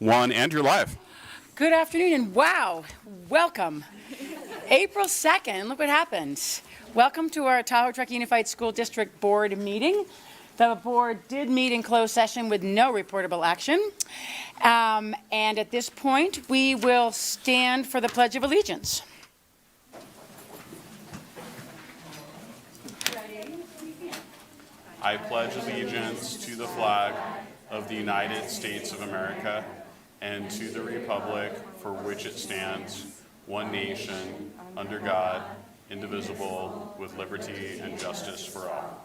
One, and you're live. Good afternoon, and wow, welcome. April 2nd, look what happened. Welcome to our Tahoe Truckee Unified School District Board meeting. The board did meet in closed session with no reportable action. And at this point, we will stand for the Pledge of Allegiance. I pledge allegiance to the flag of the United States of America and to the republic for which it stands, one nation, under God, indivisible, with liberty and justice for all.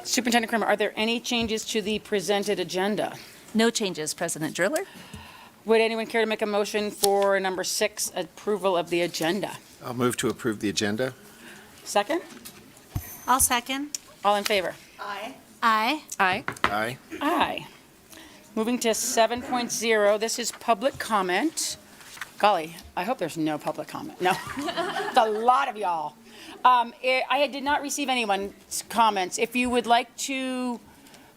Superintendent Kramer, are there any changes to the presented agenda? No changes, President Driller. Would anyone care to make a motion for number 6, approval of the agenda? I'll move to approve the agenda. Second? I'll second. All in favor? Aye. Aye. Aye. Aye. Moving to 7.0, this is public comment. Golly, I hope there's no public comment. No, it's a lot of y'all. I did not receive anyone's comments. If you would like to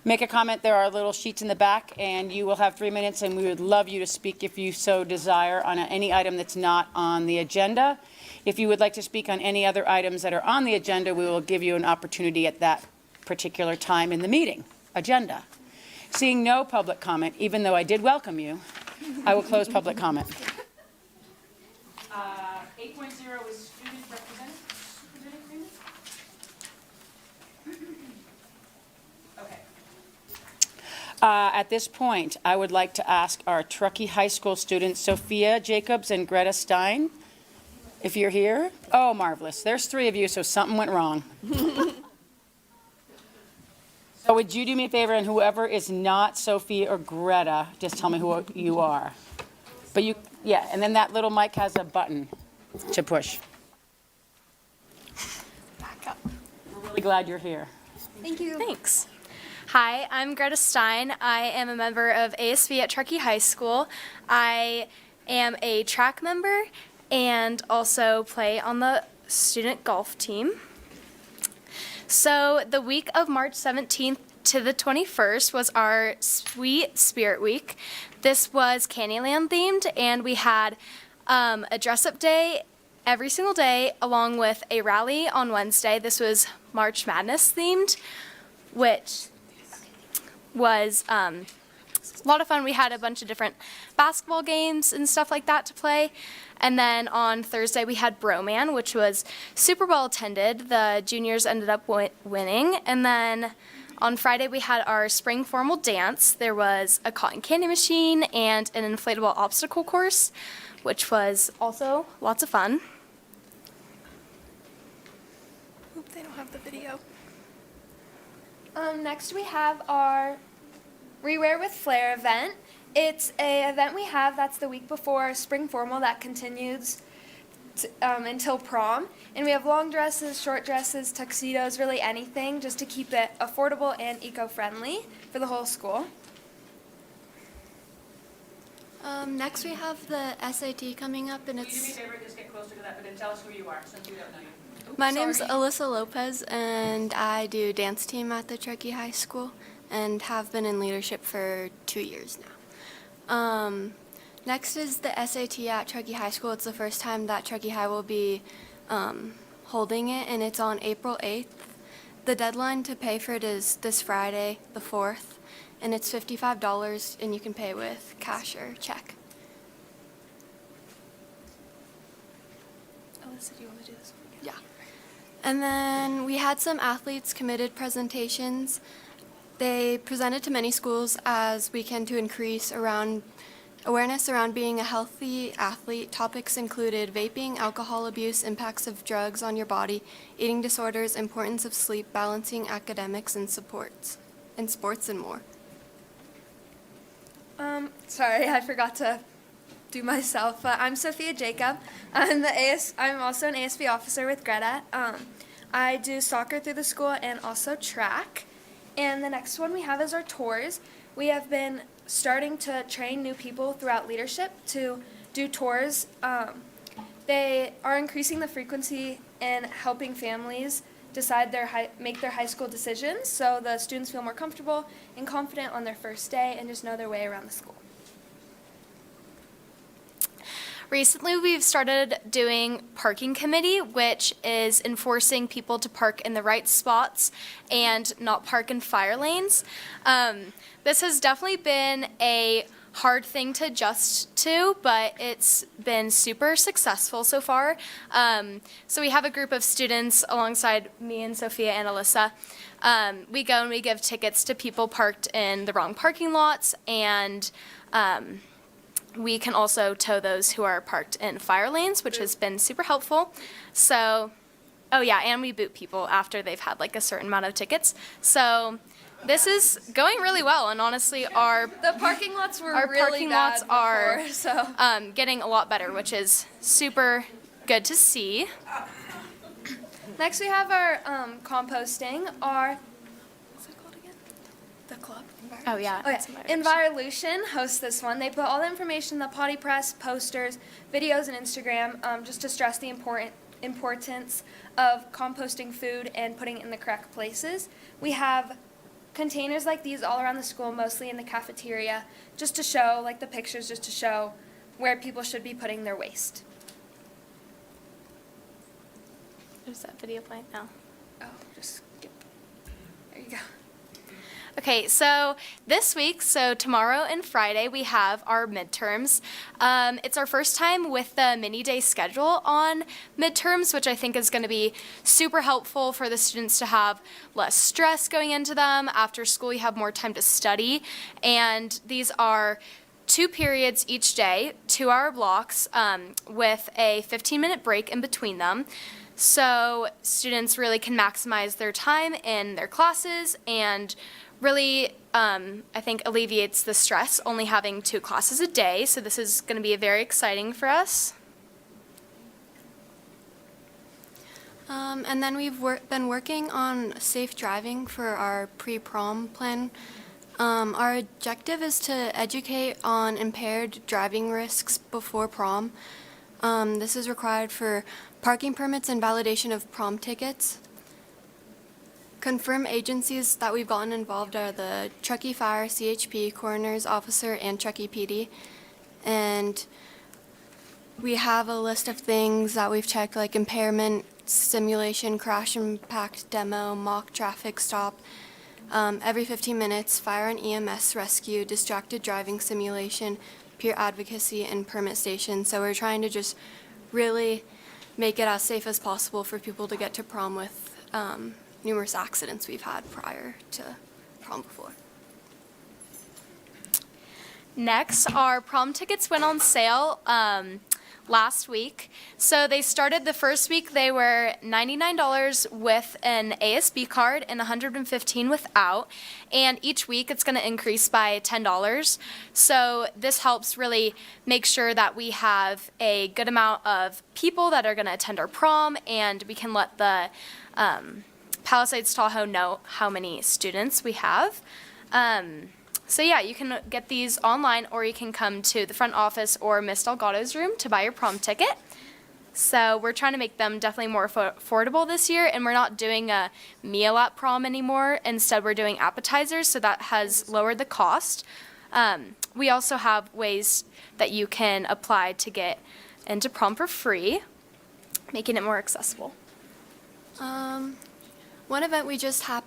make a comment, there are little sheets in the back, and you will have 3 minutes, and we would love you to speak if you so desire on any item that's not on the agenda. If you would like to speak on any other items that are on the agenda, we will give you an opportunity at that particular time in the meeting agenda. Seeing no public comment, even though I did welcome you, I will close public comment. 8.0 is student representative agreement. Okay. At this point, I would like to ask our Truckee High School students, Sophia Jacobs and Greta Stein, if you're here. Oh, marvelous. There's 3 of you, so something went wrong. So would you do me a favor, and whoever is not Sophie or Greta, just tell me who you are. But you, yeah, and then that little mic has a button to push. Back up. We're really glad you're here. Thank you. Thanks. Hi, I'm Greta Stein. I am a member of ASB at Truckee High School. I am a track member and also play on the student golf team. So the week of March 17th to the 21st was our Sweet Spirit Week. This was Candyland themed, and we had a dress-up day every single day, along with a rally on Wednesday. This was March Madness themed, which was a lot of fun. We had a bunch of different basketball games and stuff like that to play. And then on Thursday we had Broman, which was super well attended. The juniors ended up winning. And then on Friday we had our spring formal dance. There was a cotton candy machine and an inflatable obstacle course, which was also lots of fun. Oop, they don't have the video. Next we have our Rewear with Flair event. It's an event we have that's the week before spring formal that continues until prom. And we have long dresses, short dresses, tuxedos, really anything, just to keep it affordable and eco-friendly for the whole school. Next we have the SAT coming up, and Will you do me a it's... favor, just get closer to that, but then tell us who you are, since we don't know you. My name's Alyssa Lopez, and I do dance team at the Truckee High School, and have been in leadership for 2 years now. Next is the SAT at Truckee High School. It's the first time that Truckee High will be holding it, and it's on April 8th. The deadline to pay for it is this Friday, the 4th, and it's $55, and you can pay with cash or check. Alyssa, do you want to do this one again? Yeah. And then we had some athletes committed presentations. They presented to many schools as we can to increase awareness around being a healthy athlete. Topics included vaping, alcohol abuse, impacts of drugs on your body, eating disorders, importance of sleep, balancing academics and sports, and more. Sorry, I forgot to do myself. I'm Sophia Jacob. I'm also an ASB officer with Greta. I do soccer through the school and also track. And the next one we have is our tours. we have been starting to train new people throughout leadership to do tours. They are increasing the frequency in helping families decide make their high school decisions, so the students feel more comfortable and confident on their first day and just know their way around the school. Recently, we've started doing parking committee, which is enforcing people to park in the right spots and not park in fire lanes. This has definitely been a hard thing to adjust to, but it's been super successful so far. So we have a group of students alongside me and Sophia and Alyssa. We go and we give tickets to people parked in the wrong parking lots, and we can also tow those who are parked in fire lanes, which has been super helpful. So, oh yeah, and we boot people after they've had like a certain amount of tickets. So this is going really well, and honestly, The parking lots were our really parking bad lots are before, so. getting a lot better, which is super good to see. Next, we have our composting. What's it called again? The club. Oh yeah. It's Envirolution hosts this one. They put all the information in the potty press, posters, videos, and Instagram, just to stress the importance of composting food and putting it in the correct places. We have containers like these all around the school, mostly in the cafeteria, just to show, like the pictures, just to show where people should be putting their waste. Is that video playing now? Oh, just skip. There you go. Okay, so this week, so tomorrow and Friday, we have our midterms. It's our first time with the mini day schedule on midterms, which I think is going to be super helpful for the students to have less stress going into them. After school, you have more time to study, and these are 2 periods each day, 2-hour blocks, with a 15-minute break in between them. So students really can maximize their time in their classes and really, I think, alleviates the stress only having 2 classes a day. So this is going to be very exciting for us. And then we've been working on safe driving for our pre-prom plan. Our objective is to educate on impaired driving risks before prom. This is required for parking permits and validation of prom tickets. Confirmed agencies that we've gotten involved are the Truckee Fire, CHP, Coroner's Officer, and Truckee PD. And we have a list of things that we've checked, like impairment, simulation, crash impact demo, mock traffic stop, every 15 minutes, fire and EMS rescue, distracted driving simulation, peer advocacy, and permit station. So we're trying to just really make it as safe as possible for people to get to prom with numerous accidents we've had prior to prom before. Next, our prom tickets went on sale last week. So they started the first week, they were $99 with an ASB card and $115 without. And each week it's going to increase by $10. So this helps really make sure that we have a good amount of people that are going to attend our prom, and we can let the Palisades Tahoe know how many students we have. So yeah, you can get these online, or you can come to the front office or Miss Delgado's room to buy your prom ticket. So we're trying to make them definitely more affordable this year, and we're not doing a meal at prom anymore. Instead, we're doing appetizers, so that has lowered the cost. We also have ways that you can apply to get into prom for free, making it more accessible. One event we just had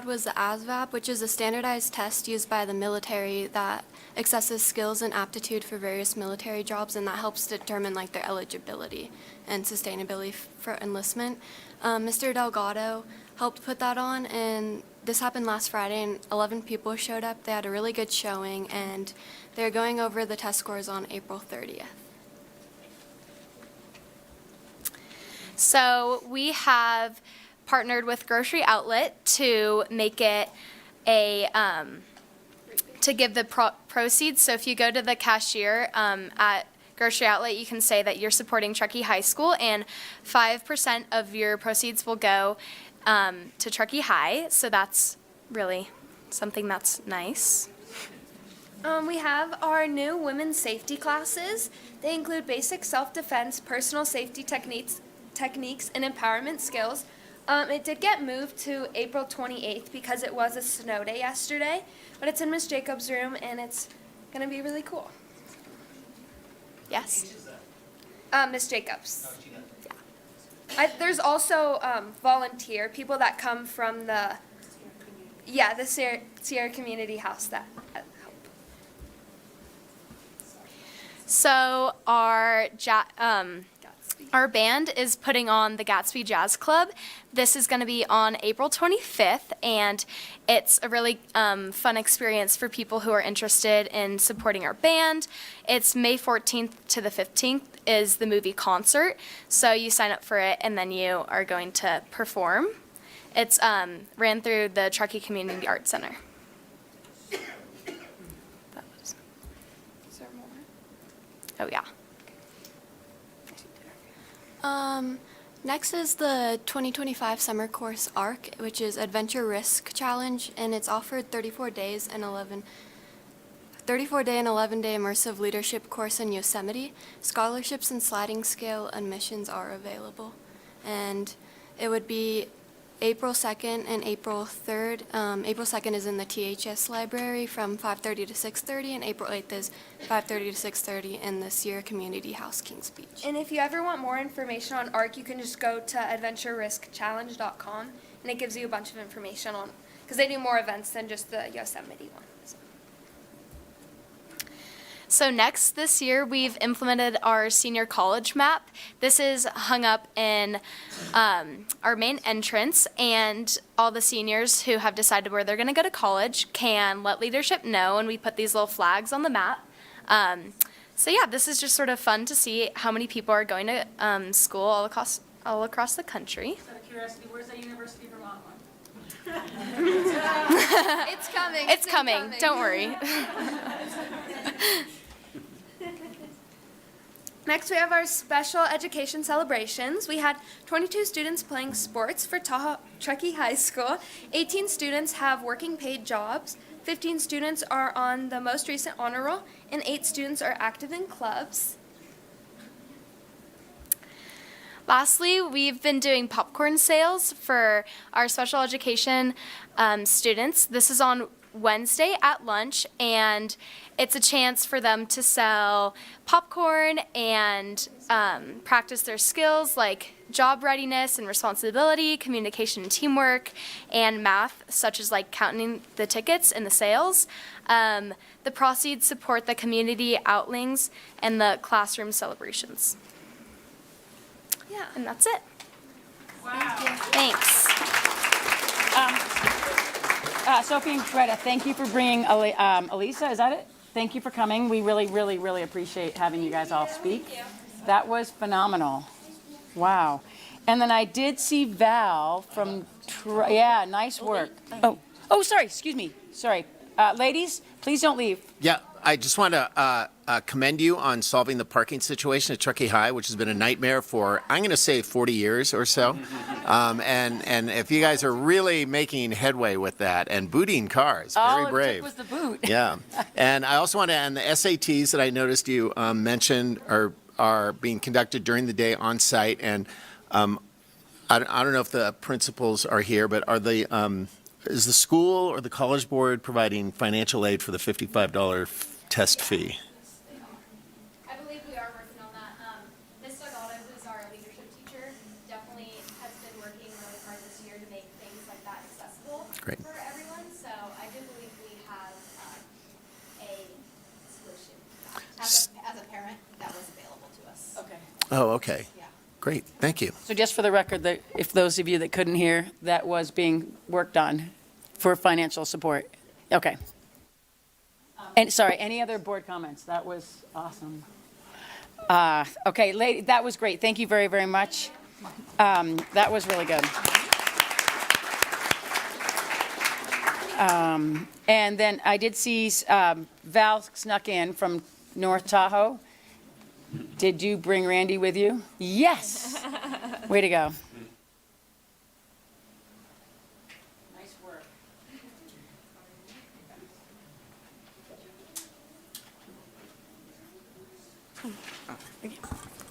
was the ASVAB, which is a standardized test used by the military that assesses skills and aptitude for various military jobs, and that helps determine like their eligibility and sustainability for enlistment. Mr. Delgado helped put that on, and this happened last Friday, and 11 people showed up. They had a really good showing, and they're going over the test scores on April 30th. So we have partnered with Grocery Outlet to make it a, to give the proceeds. So if you go to the cashier at Grocery Outlet, you can say that you're supporting Truckee High School, and 5% of your proceeds will go to Truckee High. So that's really something that's nice. We have our new women's safety classes. They include basic self-defense, personal safety techniques, and empowerment skills. It did get moved to April 28th because it was a snow day yesterday, but it's in Miss Jacobs' room and it's going to be really cool. Yes? Miss Jacobs. Yeah. There's also volunteer people that come from the Sierra Community House that help. So our band is putting on the Gatsby Jazz Club. This is going to be on April 25th, and it's a really fun experience for people who are interested in supporting our band. It's May 14th to the 15th is the movie concert, so you sign up for it, and then you are going to perform. It's ran through the Truckee Community Arts Center. Is there more? Oh, yeah. Next is the 2025 summer course ARC, which is Adventure Risk Challenge, and it's offered 34-day and 11-day immersive leadership course in Yosemite. Scholarships and sliding scale admissions are available, and it would be April 2nd and April 3rd. April 2nd is in the THS library from 5:30 to 6:30, and April 8th is 5:30 to 6:30 in the Sierra Community House, Kings Beach. And if you ever want more information on ARC, you can just go to adventureriskchallenge.com, and it gives you a bunch of information on, because they do more events than just the Yosemite one. So next, this year, we've implemented our senior college map. This is hung up in our main entrance, and all the seniors who have decided where they're going to go to college can let leadership know, and we put these little flags on the map. So yeah, this is just sort of fun to see how many people are going to school all across the country. Out of curiosity, where's that University of Vermont one? It's coming. It's coming. Don't worry. Next, we have our special education celebrations. We had 22 students playing sports for Truckee High School. 18 students have working paid jobs. 15 students are on the most recent honor roll, and 8 students are active in clubs. Lastly, we've been doing popcorn sales for our special education students. This is on Wednesday at lunch, and it's a chance for them to sell popcorn and practice their skills like job readiness and responsibility, communication and teamwork, and math, such as like counting the tickets and the sales. The proceeds support the community outings and the classroom celebrations. Yeah, and that's it. Wow. Thanks. Sophie and Greta, thank you for bringing Elisa, is that it? Thank you for coming. We really, really, really appreciate having you guys all speak. That was phenomenal. Wow. And then I did see Val from, yeah, nice work. Oh, sorry, excuse me, sorry. Ladies, please don't leave. Yeah, I just want to commend you on solving the parking situation at Truckee High, which has been a nightmare for, I'm going to say, 40 years or so. And if you guys are really making headway with that and booting cars, very brave. All it took was the boot. Yeah. And I also want to, and the SATs that I noticed you mentioned are being conducted during the day on site. And I don't know if the principals are here, but are the is the school or the college board providing financial aid for the $55 test fee? I believe we are working on that. Ms. Sagado, who's our leadership teacher, definitely has been working really hard this year to make things like that accessible Great. for everyone. So I do believe we have a solution. As a parent, that was available to us. Okay. Oh, okay. Yeah. Great. Thank you. So just for the record, if those of you that couldn't hear, that was being worked on for financial support. Okay. And sorry, any other board comments? That was awesome. Okay, that was great. Thank you very, very much. That was really good. And then I did see Val snuck in from North Tahoe. Did you bring Randy with you? Yes. Way to go. Nice work.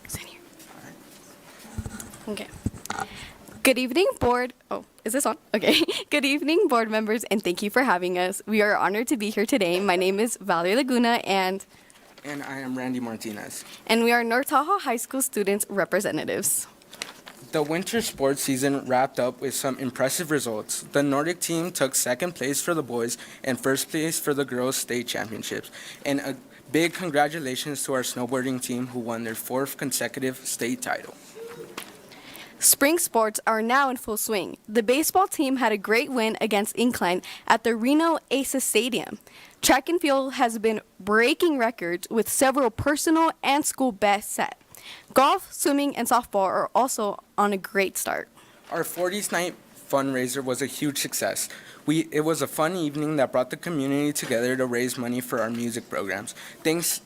Stand here. Okay. Good evening, board. Oh, is this on? Okay. Good evening, board members, and thank you for having us. We are honored to be here today. My name is Valerie Laguna, and I am Randy Martinez. we are North Tahoe High School students representatives. The winter sports season wrapped up with some impressive results. The Nordic team took second place for the boys and first place for the girls' state championships. And a big congratulations to our snowboarding team who won their 4th consecutive state title. Spring sports are now in full swing. The baseball team had a great win against Incline at the Reno Aces Stadium. Track and field has been breaking records with several personal and school bests set. Golf, swimming, and softball are also on a great start. Our 40th night fundraiser was a huge success. It was a fun evening that brought the community together to raise money for our music programs. Thanks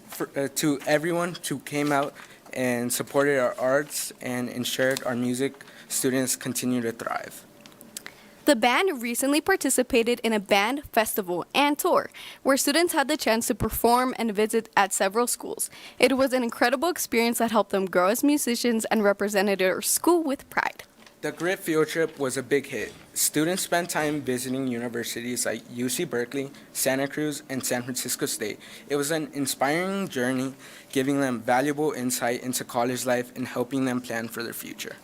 to everyone who came out and supported our arts and ensured our music students continue to thrive. The band recently participated in a band festival and tour, where students had the chance to perform and visit at several schools. It was an incredible experience that helped them grow as musicians and represented their school with pride. The GRIT field trip was a big hit. Students spent time visiting universities like UC Berkeley, Santa Cruz, and San Francisco State. It was an inspiring journey, giving them valuable insight into college life and helping them plan for their future.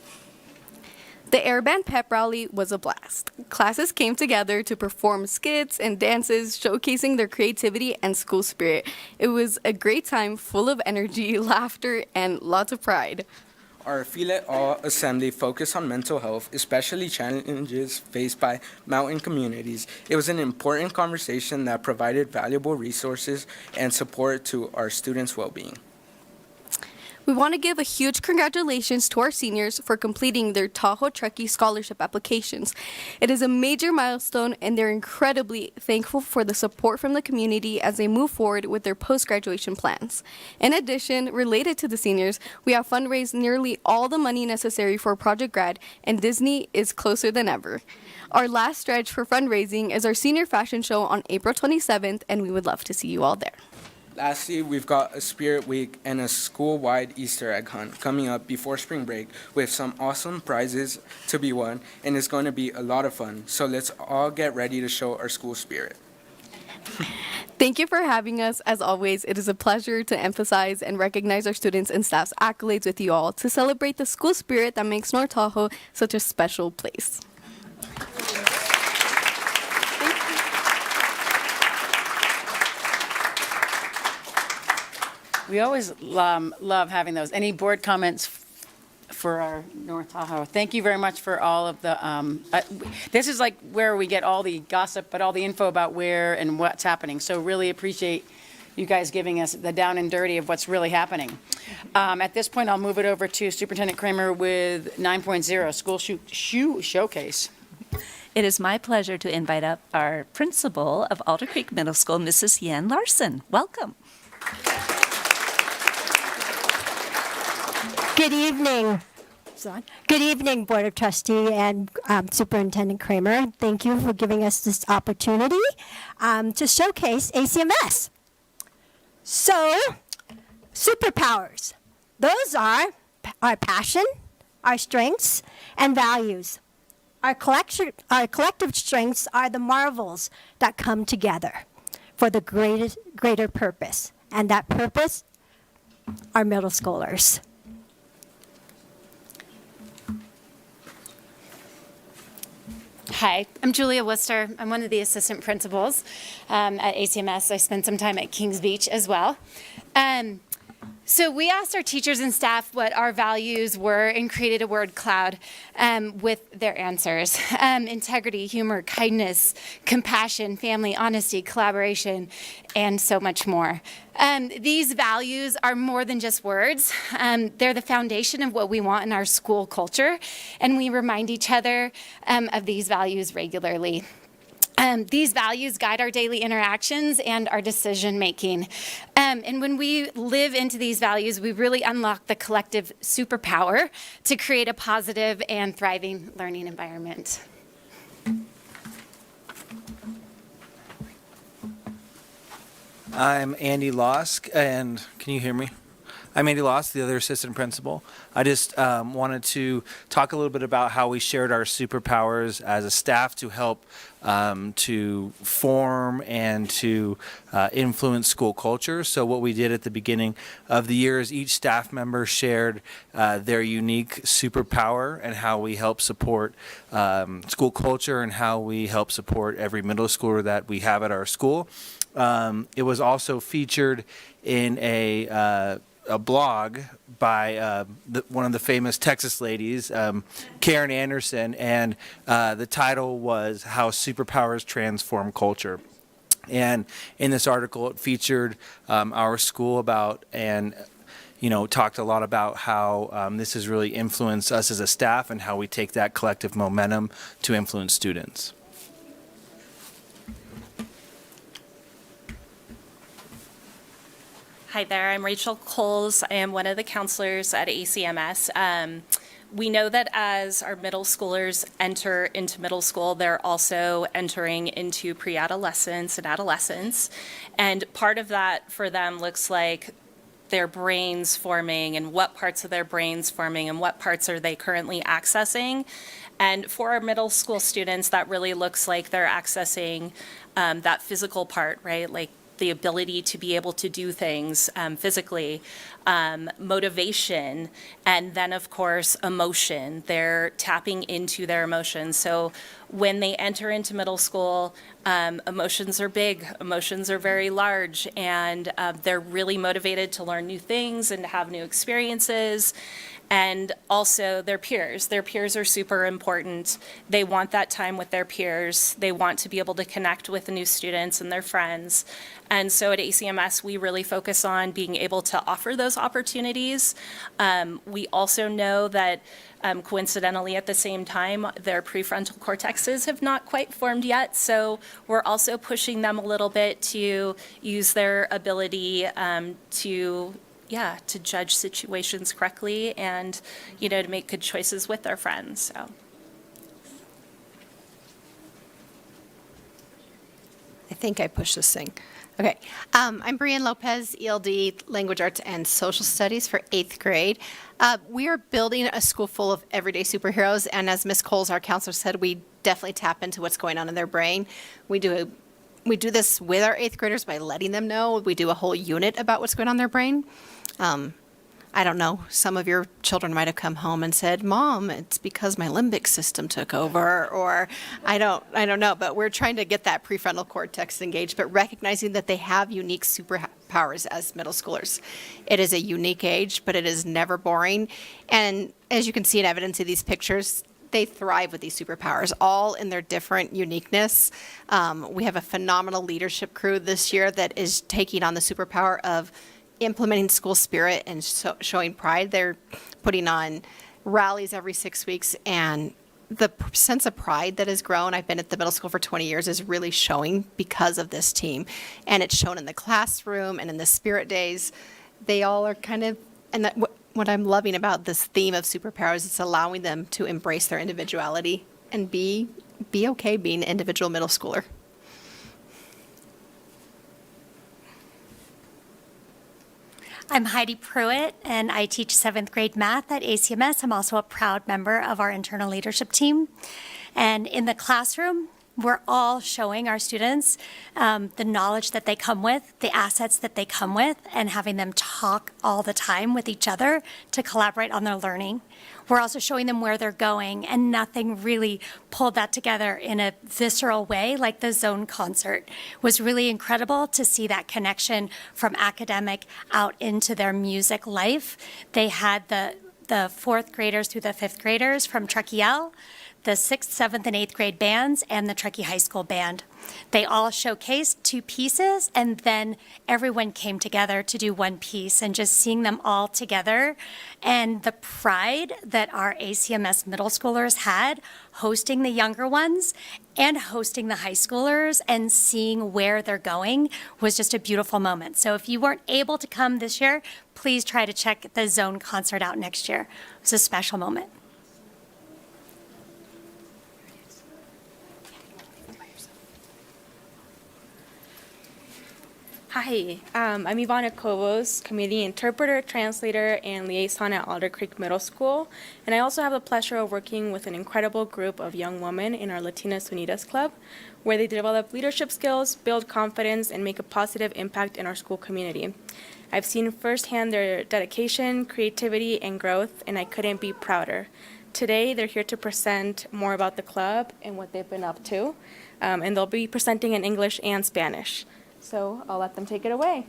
The Air Band Pep Rally was a blast. Classes came together to perform skits and dances, showcasing their creativity and school spirit. It was a great time full of energy, laughter, and lots of pride. Our Feel It All assembly focused on mental health, especially challenges faced by mountain communities. It was an important conversation that provided valuable resources and support to our students' well-being. We want to give a huge congratulations to our seniors for completing their Tahoe Truckee scholarship applications. It is a major milestone, and they're incredibly thankful for the support from the community as they move forward with their post-graduation plans. In addition, related to the seniors, we have fundraised nearly all the money necessary for Project Grad, and Disney is closer than ever. Our last stretch for fundraising is our senior fashion show on April 27th, and we would love to see you all there. Lastly, we've got a Spirit Week and a school-wide Easter egg hunt coming up before spring break with some awesome prizes to be won, and it's going to be a lot of fun. So let's all get ready to show our school spirit. Thank you for having us. As always, it is a pleasure to emphasize and recognize our students and staff's accolades with you all to celebrate the school spirit that makes North Tahoe such a special place. We always love having those. Any board comments for our North Tahoe? Thank you very much for all of the, this is like where we get all the gossip, but all the info about where and what's happening. So really appreciate you guys giving us the down and dirty of what's really happening. At this point, I'll move it over to Superintendent Kramer with 9.0, School Shoe Showcase. It is my pleasure to invite up our principal of Alder Creek Middle School, Mrs. Yan Larson. Welcome. Good evening. Good evening, Board of Trustee and Superintendent Kramer. Thank you for giving us this opportunity to showcase ACMS. So, superpowers. Those are our passion, our strengths, and values. Our collective strengths are the marvels that come together for the greater purpose. And that purpose are middle schoolers. Hi, I'm Julia Worcester. I'm one of the assistant principals at ACMS. I spent some time at Kings Beach as well. So we asked our teachers and staff what our values were and created a word cloud with their answers. Integrity, humor, kindness, compassion, family, honesty, collaboration, and so much more. These values are more than just words. They're the foundation of what we want in our school culture, and we remind each other of these values regularly. These values guide our daily interactions and our decision making. And when we live into these values, we really unlock the collective superpower to create a positive and thriving learning environment. I'm Andy Losk, and can you hear me? I'm Andy Loss, the other assistant principal. I just wanted to talk a little bit about how we shared our superpowers as a staff to help to form and to influence school culture. So what we did at the beginning of the year is each staff member shared their unique superpower and how we help support school culture and how we help support every middle schooler that we have at our school. It was also featured in a blog by one of the famous Texas ladies, Karen Anderson, and the title was How Superpowers Transform Culture. And in this article, it featured our school talked a lot about how this has really influenced us as a staff and how we take that collective momentum to influence students. Hi there, I'm Rachel Coles. I am one of the counselors at ACMS. We know that as our middle schoolers enter into middle school, they're also entering into pre-adolescence and adolescence. And part of that for them looks like their brains forming and what parts of their brains forming and what parts are they currently accessing. And for our middle school students, that really looks like they're accessing that physical part, right? Like the ability to be able to do things physically, motivation, and then of course emotion. They're tapping into their emotions. So when they enter into middle school, emotions are big, emotions are very large, and they're really motivated to learn new things and to have new experiences. And also their peers. Their peers are super important. They want that time with their peers. They want to be able to connect with the new students and their friends. And so at ACMS, we really focus on being able to offer those opportunities. We also know that coincidentally at the same time, their prefrontal cortexes have not quite formed yet. So we're also pushing them a little bit to use their ability to judge situations correctly and, to make good choices with their friends, so. I think I pushed this thing. Okay. I'm Brian Lopez, ELD, Language Arts and Social Studies for 8th grade. We are building a school full of everyday superheroes, and as Ms. Coles, our counselor, said, we definitely tap into what's going on in their brain. We do this with our 8th graders by letting them know. We do a whole unit about what's going on in their brain. I don't know, some of your children might have come home and said, Mom, it's because my limbic system took over, or I don't know, but we're trying to get that prefrontal cortex engaged, but recognizing that they have unique superpowers as middle schoolers. It is a unique age, but it is never boring. And as you can see in evidence of these pictures, they thrive with these superpowers, all in their different uniqueness. We have a phenomenal leadership crew this year that is taking on the superpower of implementing school spirit and showing pride. They're putting on rallies every 6 weeks, and the sense of pride that has grown, I've been at the middle school for 20 years, is really showing because of this team. And it's shown in the classroom and in the spirit days. They all are kind of, and what I'm loving about this theme of superpowers is it's allowing them to embrace their individuality and be okay being an individual middle schooler. I'm Heidi Pruitt, and I teach 7th grade math at ACMS. I'm also a proud member of our internal leadership team. And in the classroom, we're all showing our students the knowledge that they come with, the assets that they come with, and having them talk all the time with each other to collaborate on their learning. We're also showing them where they're going, and nothing really pulled that together in a visceral way like the Zone concert. It was really incredible to see that connection from academic out into their music life. They had the 4th graders through the 5th graders from Truckee L, the 6th, 7th, and 8th grade bands, and the Truckee High School band. They all showcased 2 pieces, and then everyone came together to do 1 piece, and just seeing them all together and the pride that our ACMS middle schoolers had hosting the younger ones and hosting the high schoolers and seeing where they're going was just a beautiful moment. So if you weren't able to come this year, please try to check the Zone concert out next year. It was a special moment. Hi, I'm Ivana Cobos, community interpreter, translator, and liaison at Alder Creek Middle School. And I also have the pleasure of working with an incredible group of young women in our Latinas Unidas Club, where they develop leadership skills, build confidence, and make a positive impact in our school community. I've seen firsthand their dedication, creativity, and growth, and I couldn't be prouder. Today, they're here to present more about the club and what they've been up to, and they'll be presenting in English and Spanish. So I'll let them take it away.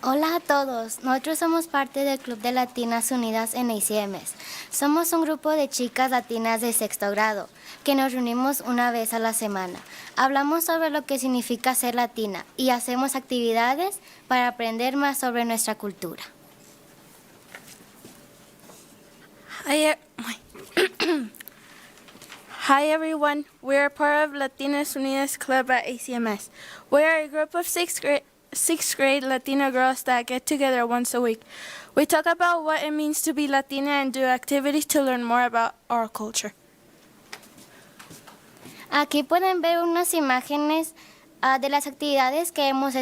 Hola a todos, nosotros somos parte del Club de Latinas Unidas en ACMS. Somos un grupo de chicas latinas de sexto grado que nos reunimos una vez a la semana. Hablamos sobre lo que significa ser latina y hacemos actividades para aprender más sobre nuestra cultura. Hi everyone, we are part of Latinas Unidas Club at ACMS. We are a group of sixth grade Latina girls that get together once a week. We talk about what it means to be Latina and do activities to learn more about our culture. Aquí pueden ver unas imágenes de las actividades que hemos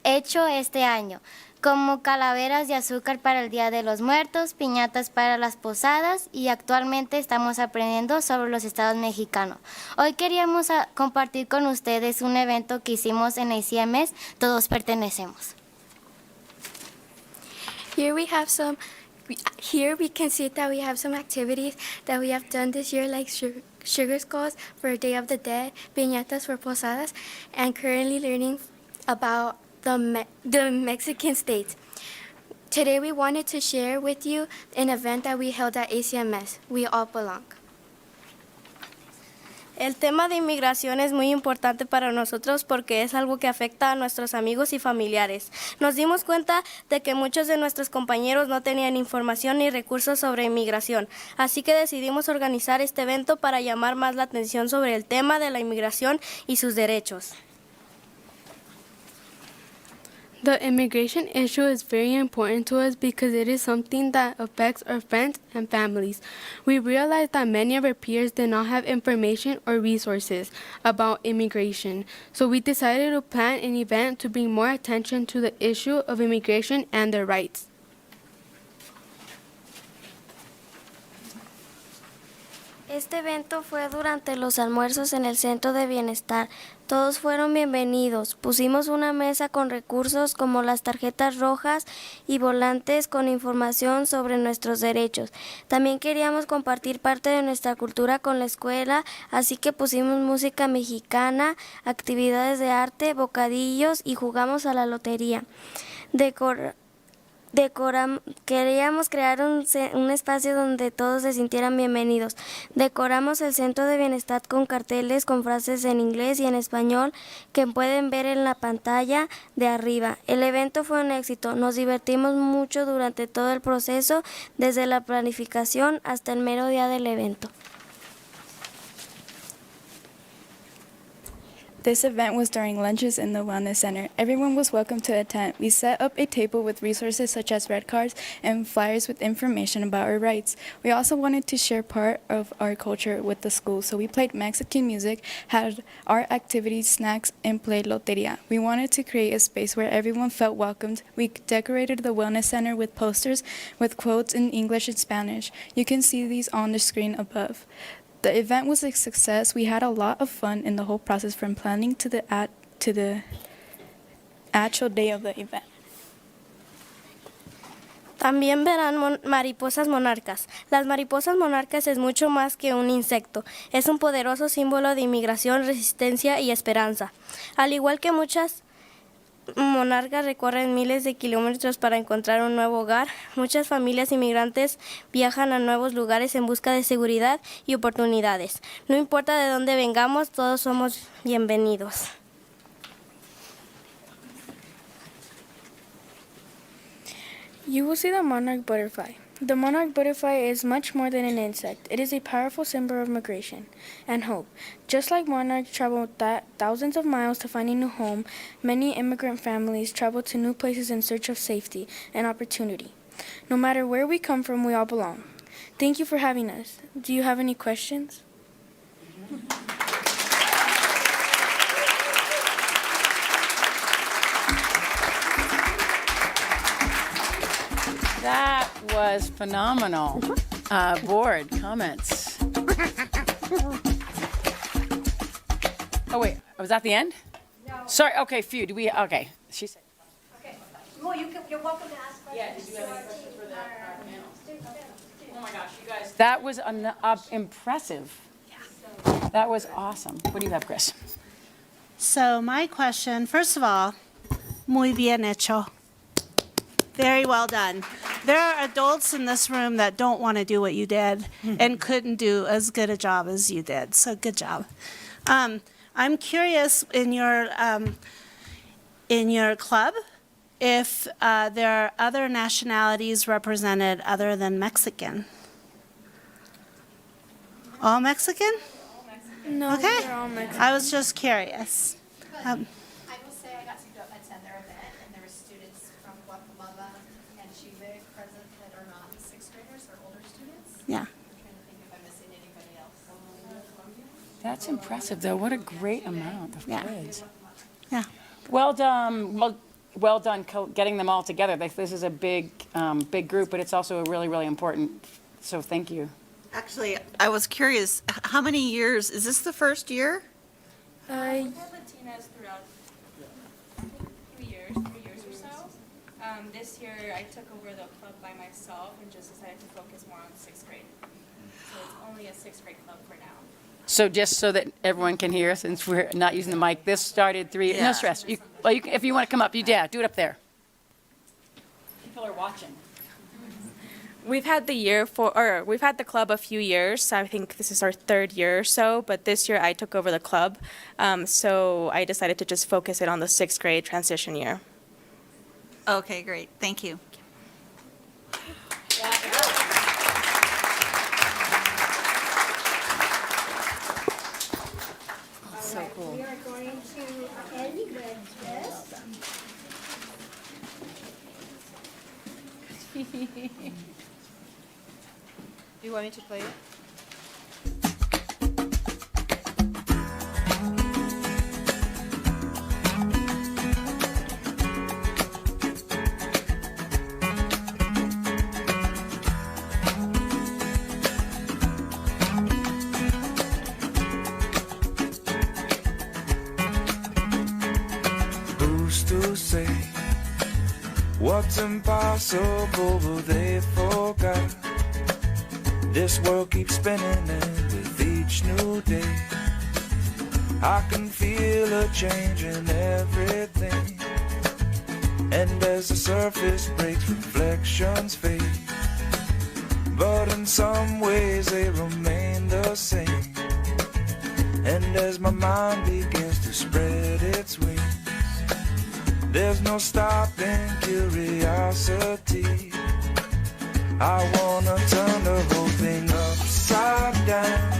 hecho este año, como calaveras de azúcar para el Día de los Muertos, piñatas para las posadas y actualmente estamos aprendiendo sobre los estados mexicanos. Hoy queríamos compartir con ustedes un evento que hicimos en ACMS, Todos Pertenecemos. Here we can see that we have some activities that we have done this year, like sugar skulls for Day of the Dead, piñatas for posadas, and currently learning about the Mexican states. Today we wanted to share with you an event that we held at ACMS, We All Belong. El tema de inmigración es muy importante para nosotros porque es algo que afecta a nuestros amigos y familiares. Nos dimos cuenta de que muchos de nuestros compañeros no tenían información ni recursos sobre inmigración, así que decidimos organizar este evento para llamar más la atención sobre el tema de la inmigración y sus derechos. The immigration issue is very important to us because it is something that affects our friends and families. We realize that many of our peers did not have information or resources about immigration, so we decided to plan an event to bring more attention to the issue of immigration and their rights. Este evento fue durante los almuerzos en el Centro de Bienestar. Todos fueron bienvenidos. Pusimos una mesa con recursos como las tarjetas rojas y volantes con información sobre nuestros derechos. También queríamos compartir parte de nuestra cultura con la escuela, así que pusimos música mexicana, actividades de arte, bocadillos y jugamos a la lotería. Queríamos crear un espacio donde todos se sintieran bienvenidos. Decoramos el centro de bienestar con carteles con frases en inglés y en español que pueden ver en la pantalla de arriba. El evento fue un éxito. Nos divertimos mucho durante todo el proceso, desde la planificación hasta el mero día del evento. This event was during lunches in the Wellness Center. Everyone was welcome to attend. We set up a table with resources such as red cards and flyers with information about our rights. We also wanted to share part of our culture with the school, so we played Mexican music, had art activities, snacks, and played loteria. We wanted to create a space where everyone felt welcomed. We decorated the Wellness Center with posters with quotes in English and Spanish. You can see these on the screen above. The event was a success. We had a lot of fun in the whole process, from planning to the actual day of the event. También verán mariposas monarcas. Las mariposas monarcas es mucho más que un insecto. Es un poderoso símbolo de inmigración, resistencia y esperanza. Al igual que muchas monarcas recorren miles de kilómetros para encontrar un nuevo hogar, muchas familias inmigrantes viajan a nuevos lugares en busca de seguridad y oportunidades. No importa de dónde vengamos, todos somos bienvenidos. You will see the monarch butterfly. The monarch butterfly is much more than an insect. It is a powerful symbol of migration and hope. Just like monarchs travel thousands of miles to find a new home, many immigrant families travel to new places in search of safety and opportunity. No matter where we come from, we all belong. Thank you for having us. Do you have any questions? That was phenomenal. Board comments. Oh wait, was that the end? No. Sorry. Okay, few. Do we? Okay. She said. Okay. Well, you're welcome to ask questions. Yeah. Did you have any questions for that panel? Oh my gosh, you guys. That was impressive. Yeah. That was awesome. What do you have, Chris? So my question, first of all, muy bien hecho. Very well done. There are adults in this room that don't want to do what you did and couldn't do as good a job as you did. So good job. I'm curious in your club if there are other nationalities represented other than Mexican. All Mexican? No, okay. they're all Mexican. I was just curious. I will say I got to go attend their event, and there were students from Guatemala and Chile present that are not sixth graders or older students. Yeah. I'm trying to think if I'm missing anybody else. That's impressive, though. What a great amount of kids. Yeah. Well done. Well done getting them all together. This is a big group, but it's also really, really important. So thank you. Actually, I was curious, how many years, is this the first year? We've had Latinas throughout 3 years or so. This year, I took over the club by myself and just decided to focus more on sixth grade. So it's only a sixth grade club for now. So just so that everyone can hear, since we're not using the mic, this started no Yeah. stress. If you want to come up, do it up there. People are watching. We've had we've had the club a few years. I think this is our third year or so, but this year I took over the club. So I decided to just focus it on the sixth grade transition year. Okay, great, thank you. So cool. We are going to end with this. Do you want me to play it? Who's to say what's impossible, but they forgot? This world keeps spinning, and with each new day, I can feel a change in everything. And as the surface breaks, reflections fade, but in some ways they remain the same. And as my mind begins to spread its wings, there's no stopping curiosity. I wanna turn the whole thing upside down.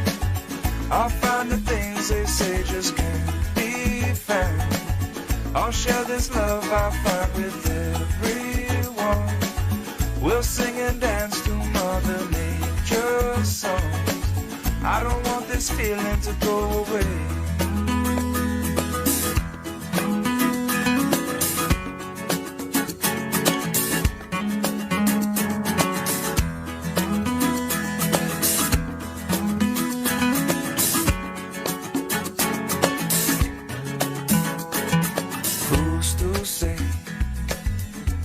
I'll find the things they say just can't be found. I'll share this love I find with everyone. We'll sing and dance to Mother Nature's songs. I don't want this feeling to go away.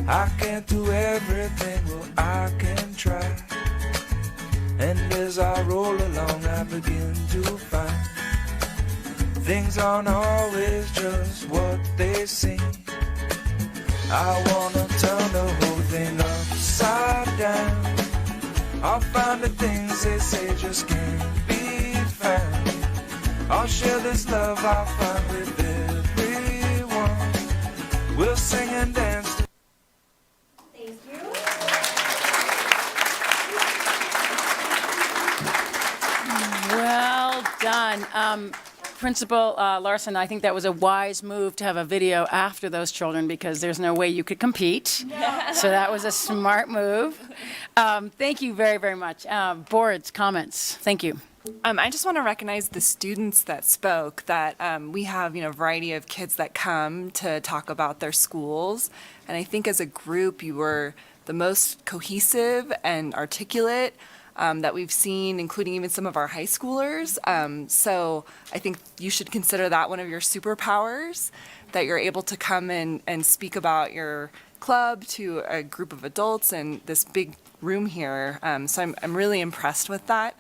I can't do everything, well I can try. And as I roll along I begin to find things aren't always just what they seem. I wanna turn the whole thing upside down. I'll find the things they say just can't be found. I'll share this love I find with everyone. We'll sing and dance. Thank you. done. Principal Larson, I think that was a wise move to have a video after those children because there's no way you could compete. So that was a smart move. Thank you very, very much. Boards, comments. Thank you. I just want to recognize the students that spoke, that we have, a variety of kids that come to talk about their schools. And I think as a group, you were the most cohesive and articulate that we've seen, including even some of our high schoolers. So I think you should consider that one of your superpowers, that you're able to come and speak about your club to a group of adults in this big room here. So I'm really impressed with that.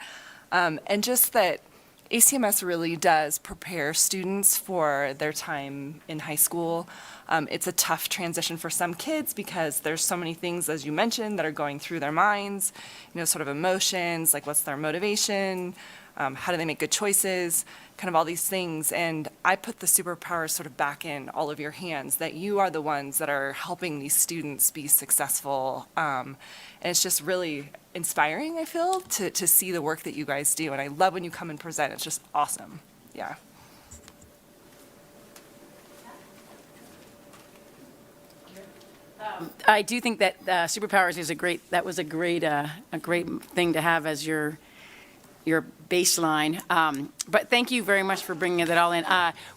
And just that ACMS really does prepare students for their time in high school. It's a tough transition for some kids because there's so many things, as you mentioned, that are going through their minds, sort of emotions, like what's their motivation, how do they make good choices, kind of all these things. And I put the superpowers sort of back in all of your hands, that you are the ones that are helping these students be successful. And it's just really inspiring, I feel, to see the work that you guys do. And I love when you come and present. It's just awesome. Yeah. I do think that superpowers is that was a great thing to have as your baseline. But thank you very much for bringing that all in.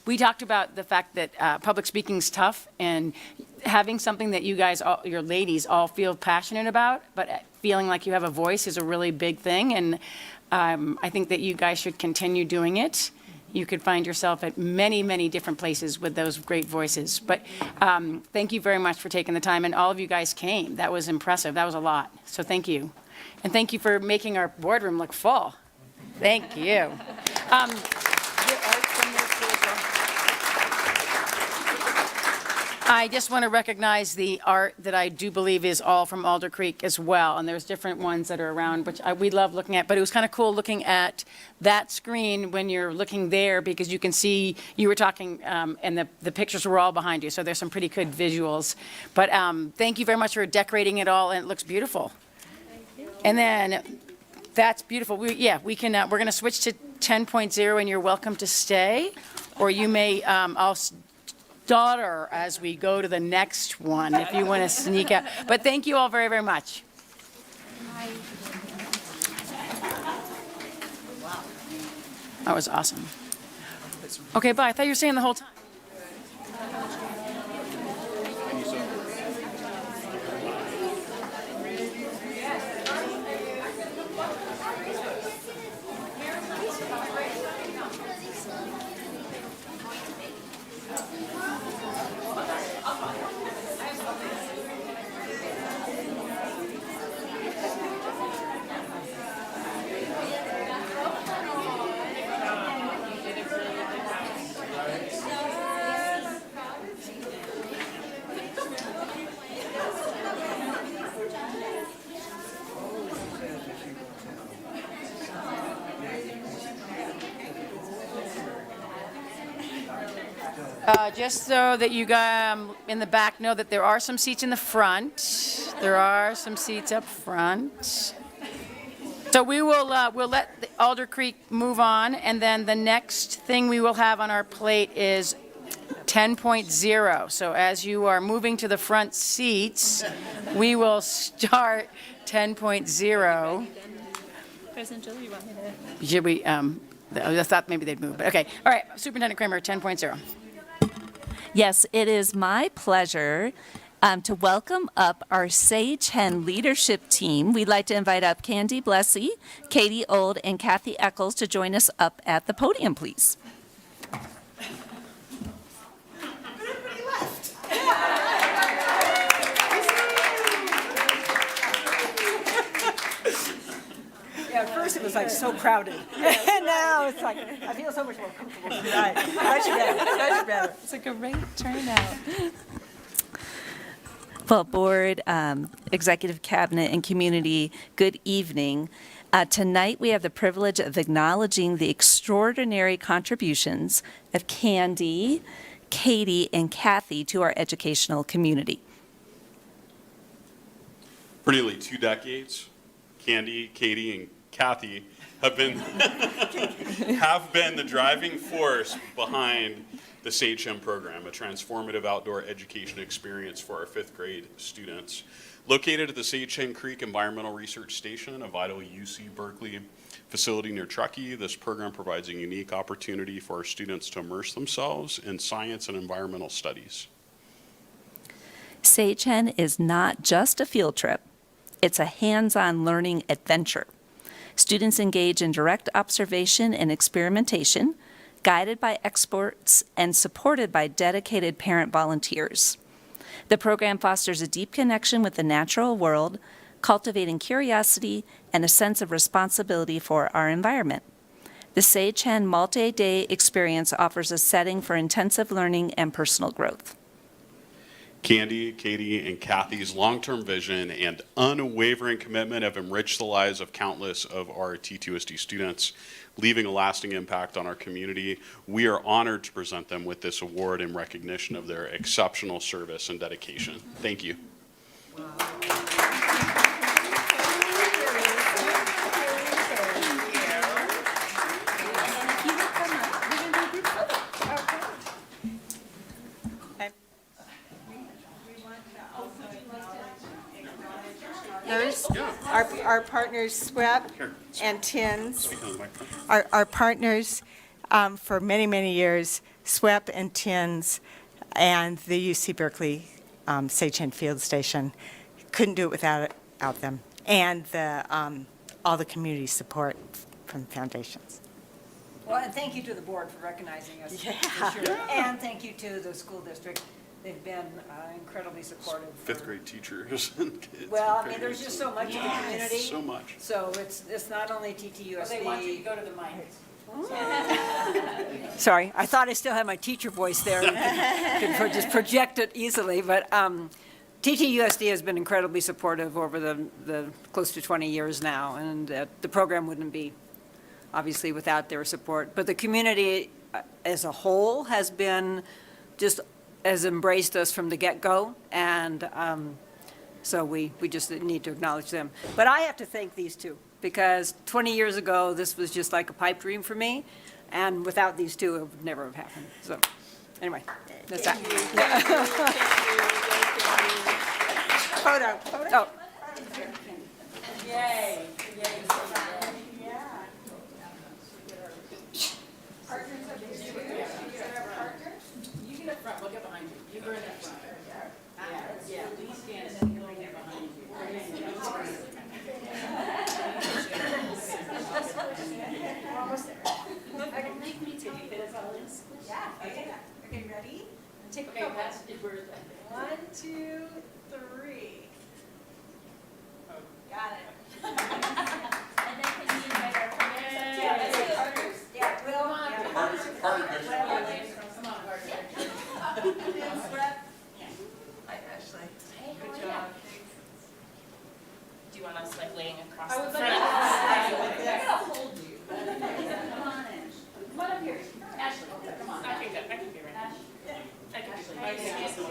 We talked about the fact that public speaking's tough, and having something that you guys, your ladies, all feel passionate about, but feeling like you have a voice is a really big thing. And I think that you guys should continue doing it. You could find yourself at many, many different places with those great voices. But thank you very much for taking the time, and all of you guys came. That was impressive. That was a lot. So thank you. And thank you for making our boardroom look full. Thank you. I just want to recognize the art that I do believe is all from Alder Creek as well, and there's different ones that are around, which we love looking at, but it was kind of cool looking at that screen when you're looking there, because you can see, you were talking, and the pictures were all behind you, so there's some pretty good visuals. But thank you very much for decorating it all, and it looks beautiful. And then, that's beautiful. We're going to switch to 10.0, and you're welcome to stay, or you may, I'll daughter as we go to the next one if you want to sneak out. But thank you all very, very much. That was awesome. Okay, bye. I thought you were saying the whole time. Just so that you guys in the back know that there are some seats in the front. There are some seats up front. So we will we'll let the Alder Creek move on, and then the next thing we will have on our plate is 10.0. So as you are moving to the front seats, we will start 10.0. President Jill, you want me to? Should we, I thought maybe they'd move, but okay. All right, Superintendent Kramer, 10.0. Yes, it is my pleasure to welcome up our Sage Hen leadership team. We'd like to invite up Candy Blessy, Katie Old, and Kathy Eccles to join us up at the podium, please. Yeah, at first it was like so crowded, and now it's like, I feel so much more comfortable tonight. Much better. It's a great turnout. Well, Board, Executive Cabinet, and Community, good evening. Tonight we have the privilege of acknowledging the extraordinary contributions of Candy, Katie, and Kathy to our educational community. For nearly 2 decades, Candy, Katie, and Kathy have been the driving force behind the Sage Hem program, a transformative outdoor education experience for our 5th grade students. Located at the Sage Hen Creek Environmental Research Station, a vital UC Berkeley facility near Truckee, this program provides a unique opportunity for our students to immerse themselves in science and environmental studies. Sage Hen is not just a field trip. It's a hands-on learning adventure. Students engage in direct observation and experimentation, guided by experts and supported by dedicated parent volunteers. The program fosters a deep connection with the natural world, cultivating curiosity and a sense of responsibility for our environment. The Sage Hen multi-day experience offers a setting for intensive learning and personal growth. Candy, Katie, and Kathy's long-term vision and unwavering commitment have enriched the lives of countless of our T2SD students, leaving a lasting impact on our community. We are honored to present them with this award in recognition of their exceptional service and dedication. Thank you. There's our partners SWEP and TINS. Our partners for many, many years, SWEP and TINS and the UC Berkeley Sage Hen Field Station. Couldn't do it without them. And all the community support from foundations. Well, and thank you to the board for recognizing us. Yeah. For sure. And thank you to the school district. They've been incredibly supportive. 5th grade teachers and kids. Well, I mean, there's just so much in the community. So much. So it's not only TTUSD. Well, they want you to go to the mic. Sorry, I thought I still had my teacher voice there. Could just project it easily, but TTUSD has been incredibly supportive over the close to 20 years now, and the program wouldn't be, obviously, without their support. But the community as a whole has embraced us from the get-go, and so we just need to acknowledge them. But I have to thank these two, because 20 years ago, this was just like a pipe dream for me, and without these two, it would never have happened. So, anyway, that's that. Photo. Oh. Yay. You get up front, we'll get behind you. You go in that front. Yeah, please stand and you'll get behind you. Almost there. Okay, me too. Yeah. Okay, ready? Take a photo. One, two, three. Got it. And then can we invite our partners? Partners. Yeah, Will. Partners. Come on, Hi, Ashley. Hey, good job. Do you want us like laying across I the would front? like to hold you. Come on in. Come on up here. Ashley, come on. I can be right now.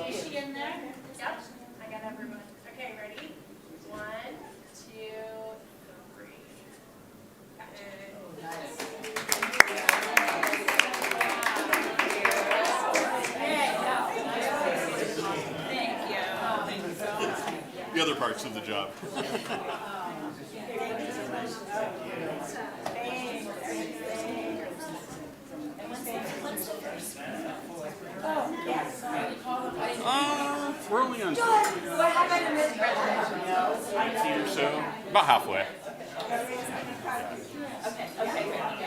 Is she in there? Yep. I got everyone. Okay, ready? 1, 2, 3. The other parts of the job. We're only on 2 or so, about halfway.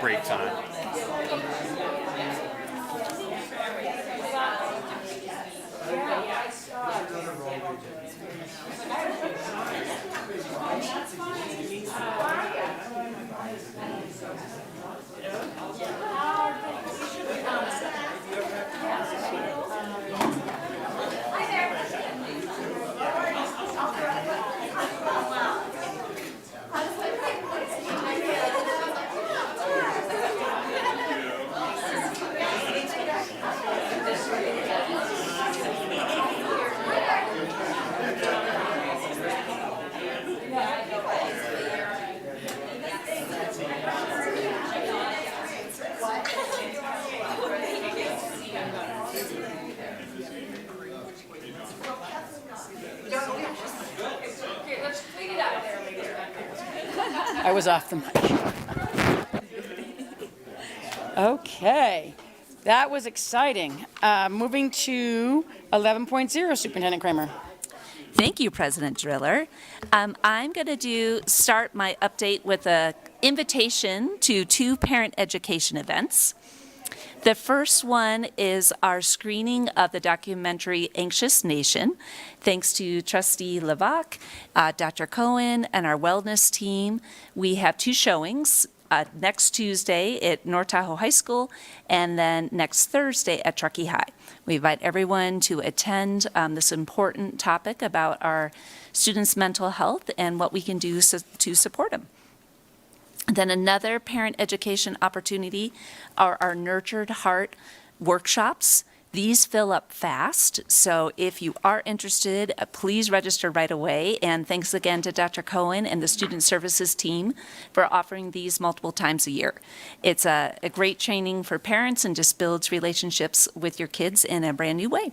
Break time. I was off the mic. Okay, that was exciting. Moving to 11.0, Superintendent Kramer. Thank you, President Driller. I'm going to start my update with an invitation to 2 parent education events. The first one is our screening of the documentary Anxious Nation. Thanks to Trustee Levac, Dr. Cohen, and our wellness team, we have 2 showings. Next Tuesday at North Tahoe High School, and then next Thursday at Truckee High. We invite everyone to attend this important topic about our students' mental health and what we can do to support them. Then another parent education opportunity are our Nurtured Heart workshops. These fill up fast, so if you are interested, please register right away. And thanks again to Dr. Cohen and the Student Services team for offering these multiple times a year. It's a great training for parents and just builds relationships with your kids in a brand new way.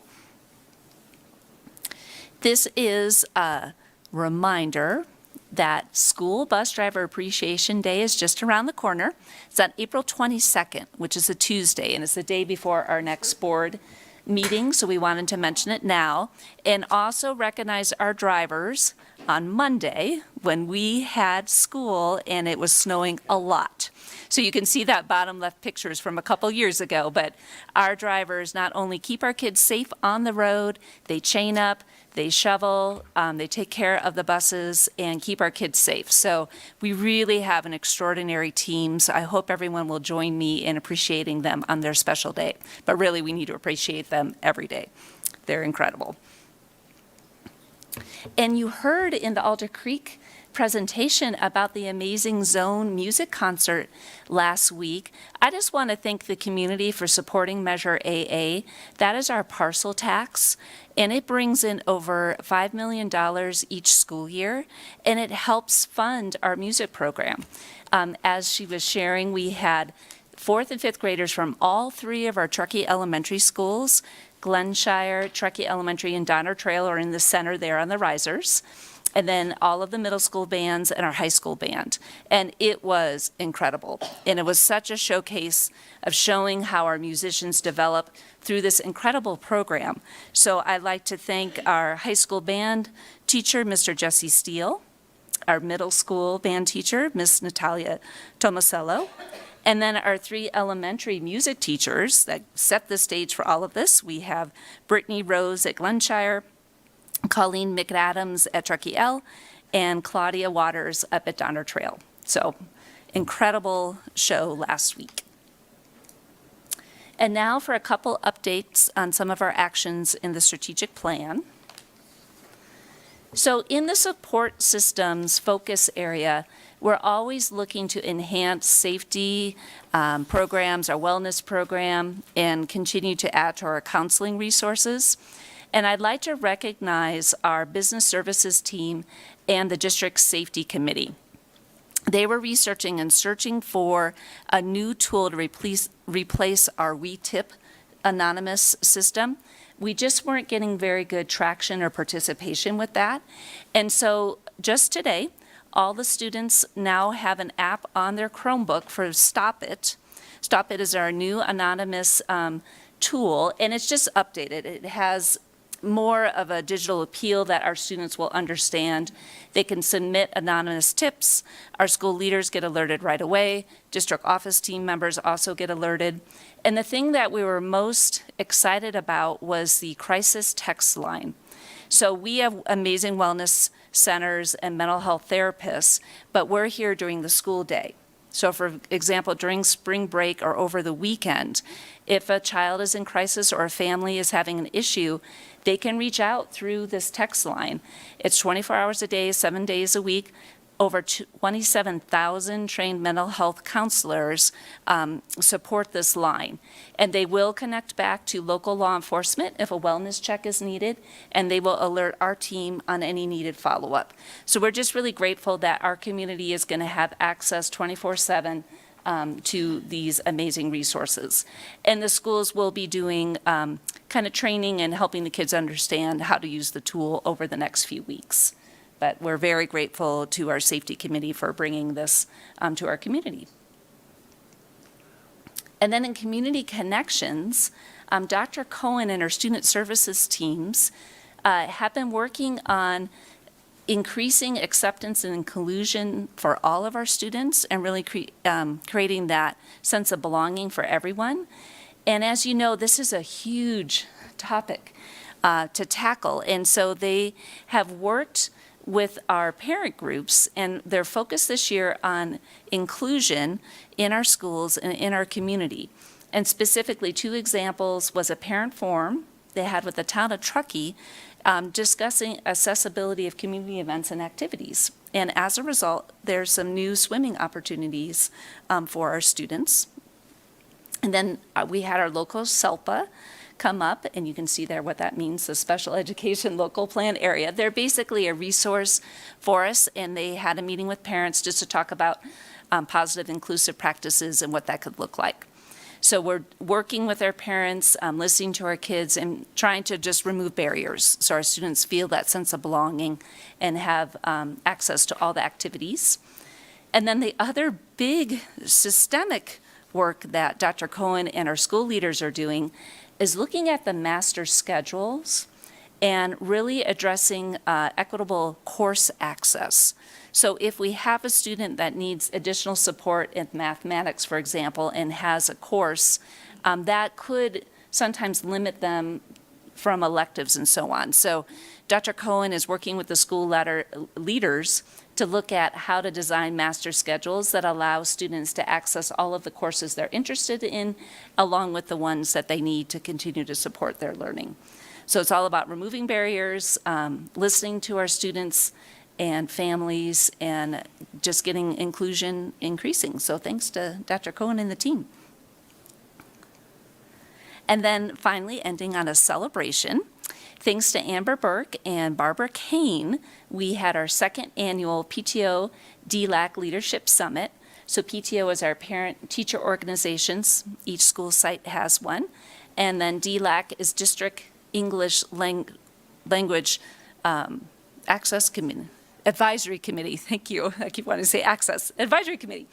This is a reminder that School Bus Driver Appreciation Day is just around the corner. It's on April 22nd, which is a Tuesday, and it's the day before our next board meeting, so we wanted to mention it now. And also recognize our drivers on Monday when we had school and it was snowing a lot. So you can see that bottom left pictures from a couple years ago, but our drivers not only keep our kids safe on the road, they chain up, they shovel, they take care of the buses and keep our kids safe. So we really have an extraordinary team. So I hope everyone will join me in appreciating them on their special day. But really, we need to appreciate them every day. They're incredible. And you heard in the Alder Creek presentation about the Amazing Zone music concert last week. I just want to thank the community for supporting Measure AA. That is our parcel tax, and it brings in over $5 million each school year, and it helps fund our music program. As she was sharing, we had 4th and 5th graders from all 3 of our Truckee elementary schools. Glenshire, Truckee Elementary, and Donner Trail are in the center there on the risers. And then all of the middle school bands and our high school band. And it was incredible. And it was such a showcase of showing how our musicians develop through this incredible program. So I'd like to thank our high school band teacher, Mr. Jesse Steele, our middle school band teacher, Miss Natalia Tomasello, and then our 3 elementary music teachers that set the stage for all of this. We have Brittany Rose at Glenshire, Colleen McAdams at Truckee L, and Claudia Waters up at Donner Trail. So, incredible show last week. And now for a couple updates on some of our actions in the strategic plan. So in the support systems focus area, we're always looking to enhance safety programs, our wellness program, and continue to add to our counseling resources. And I'd like to recognize our business services team and the district safety committee. They were researching and searching for a new tool to replace our WeTip anonymous system. We just weren't getting very good traction or participation with that. And so just today, all the students now have an app on their Chromebook for Stop It. Stop It is our new anonymous tool, and it's just updated. It has more of a digital appeal that our students will understand. They can submit anonymous tips. Our school leaders get alerted right away. District office team members also get alerted. And the thing that we were most excited about was the crisis text line. So we have amazing wellness centers and mental health therapists, but we're here during the school day. So for example, during spring break or over the weekend, if a child is in crisis or a family is having an issue, they can reach out through this text line. It's 24 hours a day, 7 days a week. Over 27,000 trained mental health counselors support this line. And they will connect back to local law enforcement if a wellness check is needed, and they will alert our team on any needed follow-up. So we're just really grateful that our community is going to have access 24/7 to these amazing resources. And the schools will be doing kind of training and helping the kids understand how to use the tool over the next few weeks. But we're very grateful to our safety committee for bringing this to our community. And then in community connections, Dr. Cohen and her student services teams have been working on increasing acceptance and inclusion for all of our students and really creating that sense of belonging for everyone. And as you know, this is a huge topic to tackle. And so they have worked with our parent groups, and their focus this year on inclusion in our schools and in our community. And specifically, 2 examples was a parent forum they had with the town of Truckee discussing accessibility of community events and activities. And as a result, there's some new swimming opportunities for our students. And then we had our local SELPA come up, and you can see there what that means, the Special Education Local Plan Area. They're basically a resource for us, and they had a meeting with parents just to talk about positive inclusive practices and what that could look like. So we're working with our parents, listening to our kids, and trying to just remove barriers so our students feel that sense of belonging and have access to all the activities. And then the other big systemic work that Dr. Cohen and our school leaders are doing is looking at the master schedules and really addressing equitable course access. So if we have a student that needs additional support in mathematics, for example, and has a course, that could sometimes limit them from electives and so on. So Dr. Cohen is working with the school leaders to look at how to design master schedules that allow students to access all of the courses they're interested in, along with the ones that they need to continue to support their learning. So it's all about removing barriers, listening to our students and families, and just getting inclusion increasing. So thanks to Dr. Cohen and the team. And then finally, ending on a celebration. Thanks to Amber Burke and Barbara Kane, we had our 2nd annual PTO DLAC Leadership Summit. So PTO is our parent teacher organizations. Each school site has one. And then DLAC is District English Language Access Committee. Advisory Committee, thank you. I keep wanting to say access. Advisory Committee.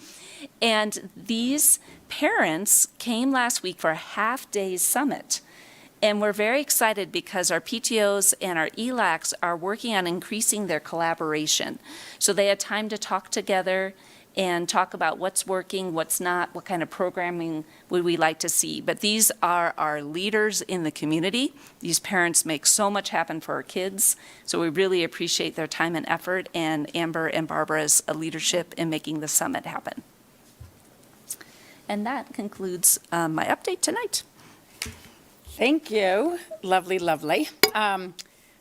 And these parents came last week for a half-day summit. And we're very excited because our PTOs and our ELACs are working on increasing their collaboration. So they had time to talk together and talk about what's working, what's not, what kind of programming would we like to see. But these are our leaders in the community. These parents make so much happen for our kids. So we really appreciate their time and effort, and Amber and Barbara's leadership in making the summit happen. And that concludes my update tonight. Thank you. Lovely, lovely.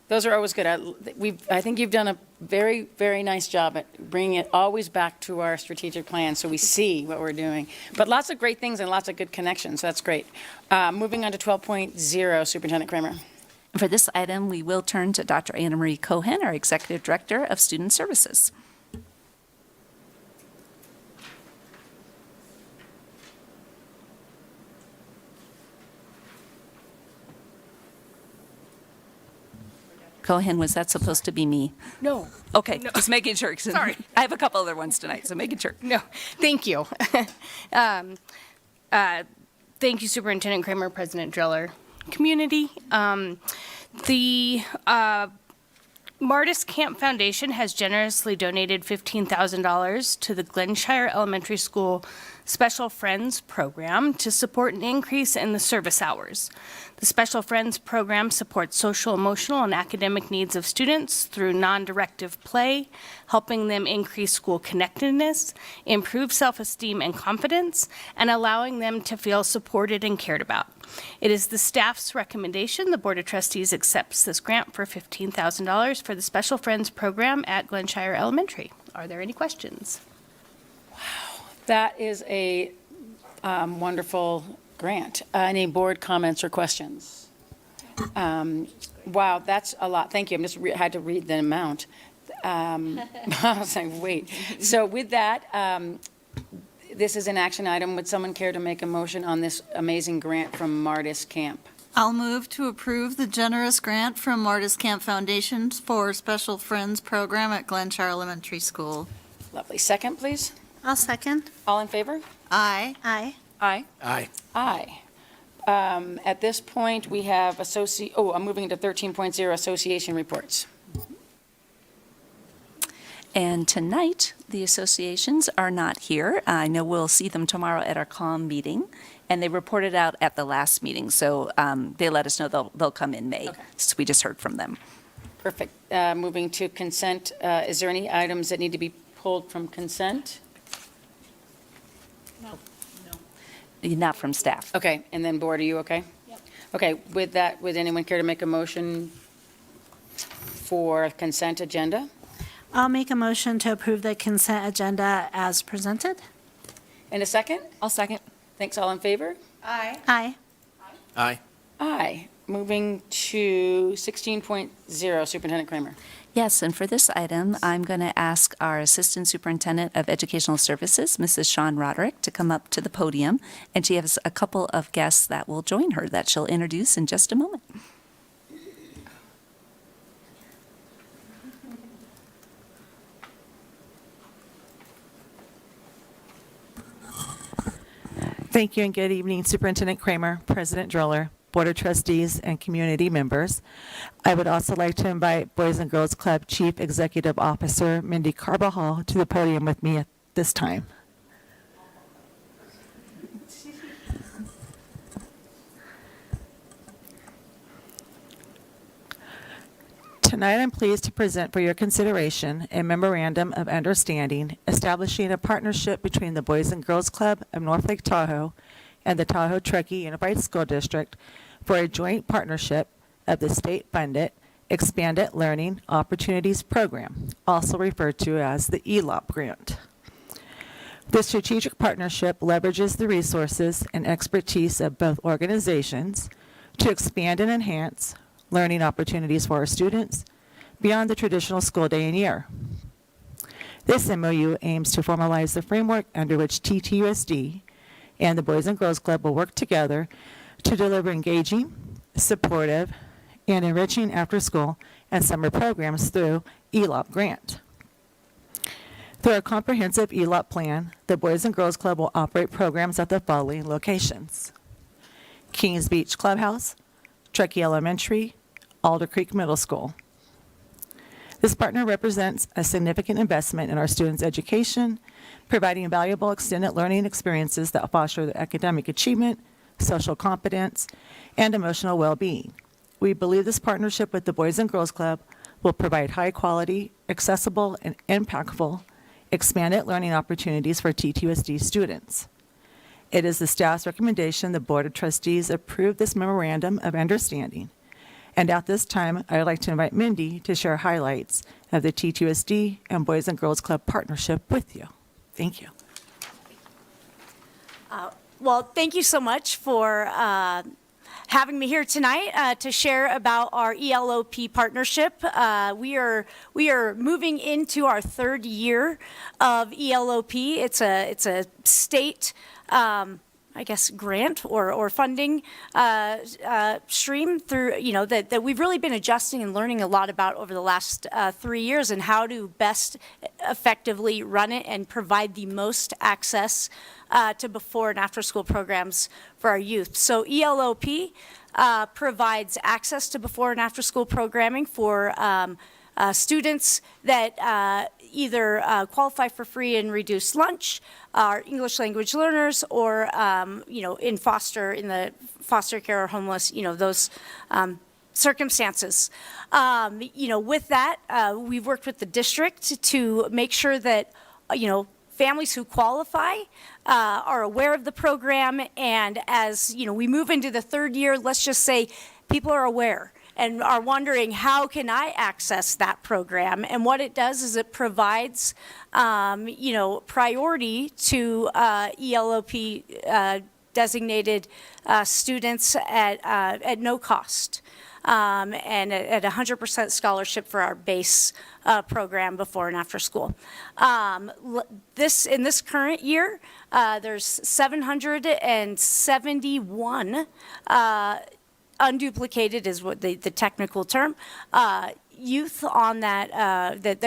Those are always good. I think you've done a very, very nice job at bringing it always back to our strategic plan so we see what we're doing. But lots of great things and lots of good connections, so that's great. Moving on to 12.0, Superintendent Kramer. For this item, we will turn to Dr. Anna Marie Cohen, our Executive Director of Student Services. Cohen, was that supposed to be me? No. Okay, No. just making sure. Sorry. I have a couple other ones tonight, so making sure. No, thank you. Thank you, Superintendent Kramer, President Driller. Community, the Martis Camp Foundation has generously donated $15,000 to the Glenshire Elementary School Special Friends Program to support an increase in the service hours. The Special Friends Program supports social, emotional, and academic needs of students through non-directive play, helping them increase school connectedness, improve self-esteem and confidence, and allowing them to feel supported and cared about. It is the staff's recommendation the Board of Trustees accepts this grant for $15,000 for the Special Friends Program at Glenshire Elementary. Are there any questions? That is a wonderful grant. Any board comments or questions? Wow, that's a lot. Thank you. I just had to read the amount. I was like, wait. So with that, this is an action item. Would someone care to make a motion on this amazing grant from Martis Camp? I'll move to approve the generous grant from Martis Camp Foundations for Special Friends Program at Glenshire Elementary School. Lovely. Second, please. I'll second. All in favor? Aye. Aye. Aye. Aye. Aye. At this point, we have I'm moving into 13.0, association reports. And tonight, the associations are not here. I know we'll see them tomorrow at our CALM meeting, and they reported out at the last meeting, so they let us know they'll come in May. Okay. So we just heard from them. Perfect. Moving to consent, is there any items that need to be pulled from consent? Not from staff. Okay, and then board, are you okay? Yep. Okay, with that, would anyone care to make a motion for consent agenda? I'll make a motion to approve the consent agenda as presented. And a second? I'll second. Thanks, all in favor? Aye. Aye. Aye. Aye. Moving to 16.0, Superintendent Kramer. Yes, and for this item, I'm going to ask our Assistant Superintendent of Educational Services, Mrs. Shawn Roderick, to come up to the podium, and she has a couple of guests that will join her that she'll introduce in just a moment. Thank you and good evening, Superintendent Kramer, President Droller, Board of Trustees, and community members. I would also like to invite Boys and Girls Club Chief Executive Officer Mindy Carbajal to the podium with me at this time. Tonight, I'm pleased to present for your consideration a memorandum of understanding establishing a partnership between the Boys and Girls Club of North Lake Tahoe and the Tahoe-Truckee Unified School District for a joint partnership of the state-funded Expanded Learning Opportunities Program, also referred to as the ELOP grant. This strategic partnership leverages the resources and expertise of both organizations to expand and enhance learning opportunities for our students beyond the traditional school day and year. This MOU aims to formalize the framework under which TTUSD and the Boys and Girls Club will work together to deliver engaging, supportive, and enriching after-school and summer programs through ELOP grant. Through a comprehensive ELOP plan, the Boys and Girls Club will operate programs at the following locations: Kings Beach Clubhouse, Truckee Elementary, Alder Creek Middle School. This partner represents a significant investment in our students' education, providing valuable extended learning experiences that foster their academic achievement, social competence, and emotional well-being. We believe this partnership with the Boys and Girls Club will provide high-quality, accessible, and impactful expanded learning opportunities for TTUSD students. It is the staff's recommendation the Board of Trustees approve this memorandum of understanding. And at this time, I would like to invite Mindy to share highlights of the TTUSD and Boys and Girls Club partnership with you. Thank you. Well, thank you so much for having me here tonight to share about our ELOP partnership. We are moving into our third year of ELOP. It's a state I guess, grant or funding stream through, that we've really been adjusting and learning a lot about over the last 3 years, and how to best effectively run it and provide the most access to before and after school programs for our youth. So ELOP provides access to before and after school programming for students that either qualify for free and reduced lunch, are English language learners, or in the foster care or homeless, those circumstances. With that, we've worked with the district to make sure that families who qualify are aware of the program, and as we move into the third year, let's just say people are aware and are wondering, how can I access that program? And what it does is it provides, priority to ELOP designated students at no cost, and at 100% scholarship for our base program before and after school. In this current year, there's 771 unduplicated is what the technical term, youth on that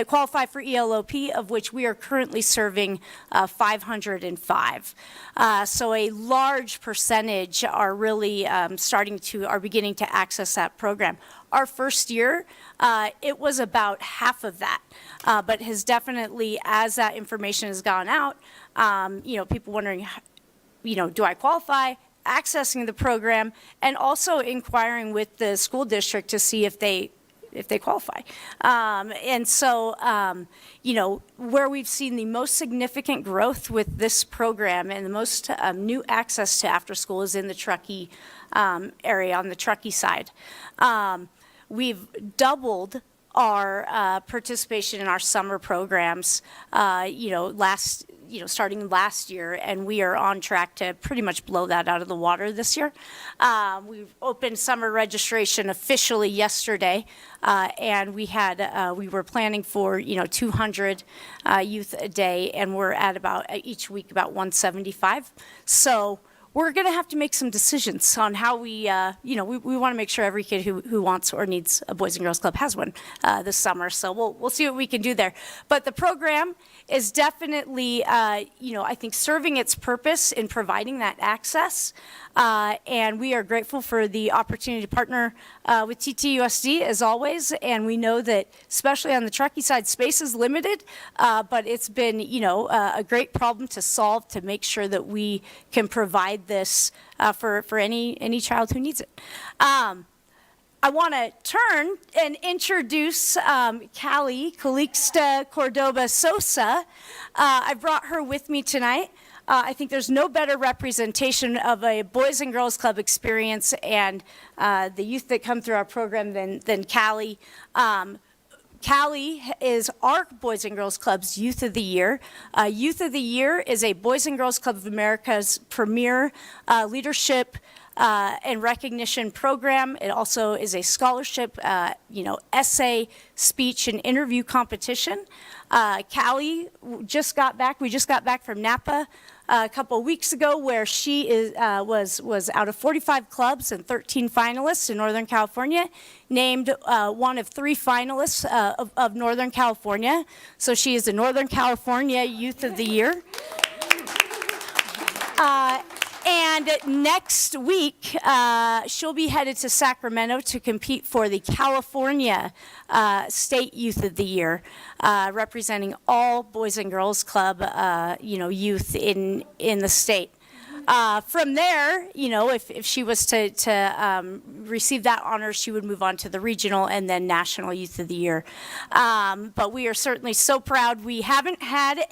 qualify for ELOP, of which we are currently serving 505. So a large percentage are really beginning to access that program. Our first year, it was about half of that, but has definitely, as that information has gone out, people wondering, do I qualify? Accessing the program, and also inquiring with the school district to see if they qualify. And so, where we've seen the most significant growth with this program and the most new access to after school is in the Truckee area, on the Truckee side. We've doubled our participation in our summer programs, starting last year, and we are on track to pretty much blow that out of the water this year. We've opened summer registration officially yesterday, and we were planning for 200 youth a day, and we're at about each week about 175. So we're going to have to make some decisions on how we want to make sure every kid who wants or needs a Boys and Girls Club has one this summer. So we'll see what we can do there. But the program is definitely, I think, serving its purpose in providing that access. And we are grateful for the opportunity to partner with TTUSD as always. And we know that, especially on the Truckee side, space is limited, but it's been, a great problem to solve to make sure that we can provide this for any child who needs it. I want to turn and introduce Calixta Cordoba Sosa. I brought her with me tonight. I think there's no better representation of a Boys and Girls Club experience and the youth that come through our program than Callie. Callie is our Boys and Girls Club's Youth of the Year. Youth of the Year is a Boys and Girls Club of America's premier leadership and recognition program. It also is a scholarship, essay, speech, and interview competition. Callie we just got back from Napa a couple of weeks ago, where she was out of 45 clubs and 13 finalists in Northern California, named one of 3 finalists of Northern California. So she is the Northern California Youth of the Year. And next week, she'll be headed to Sacramento to compete for the California State Youth of the Year, representing all Boys and Girls Club, youth in the state. From there, if she was to receive that honor, she would move on to the regional and then national Youth of the Year. But we are certainly so proud. We haven't had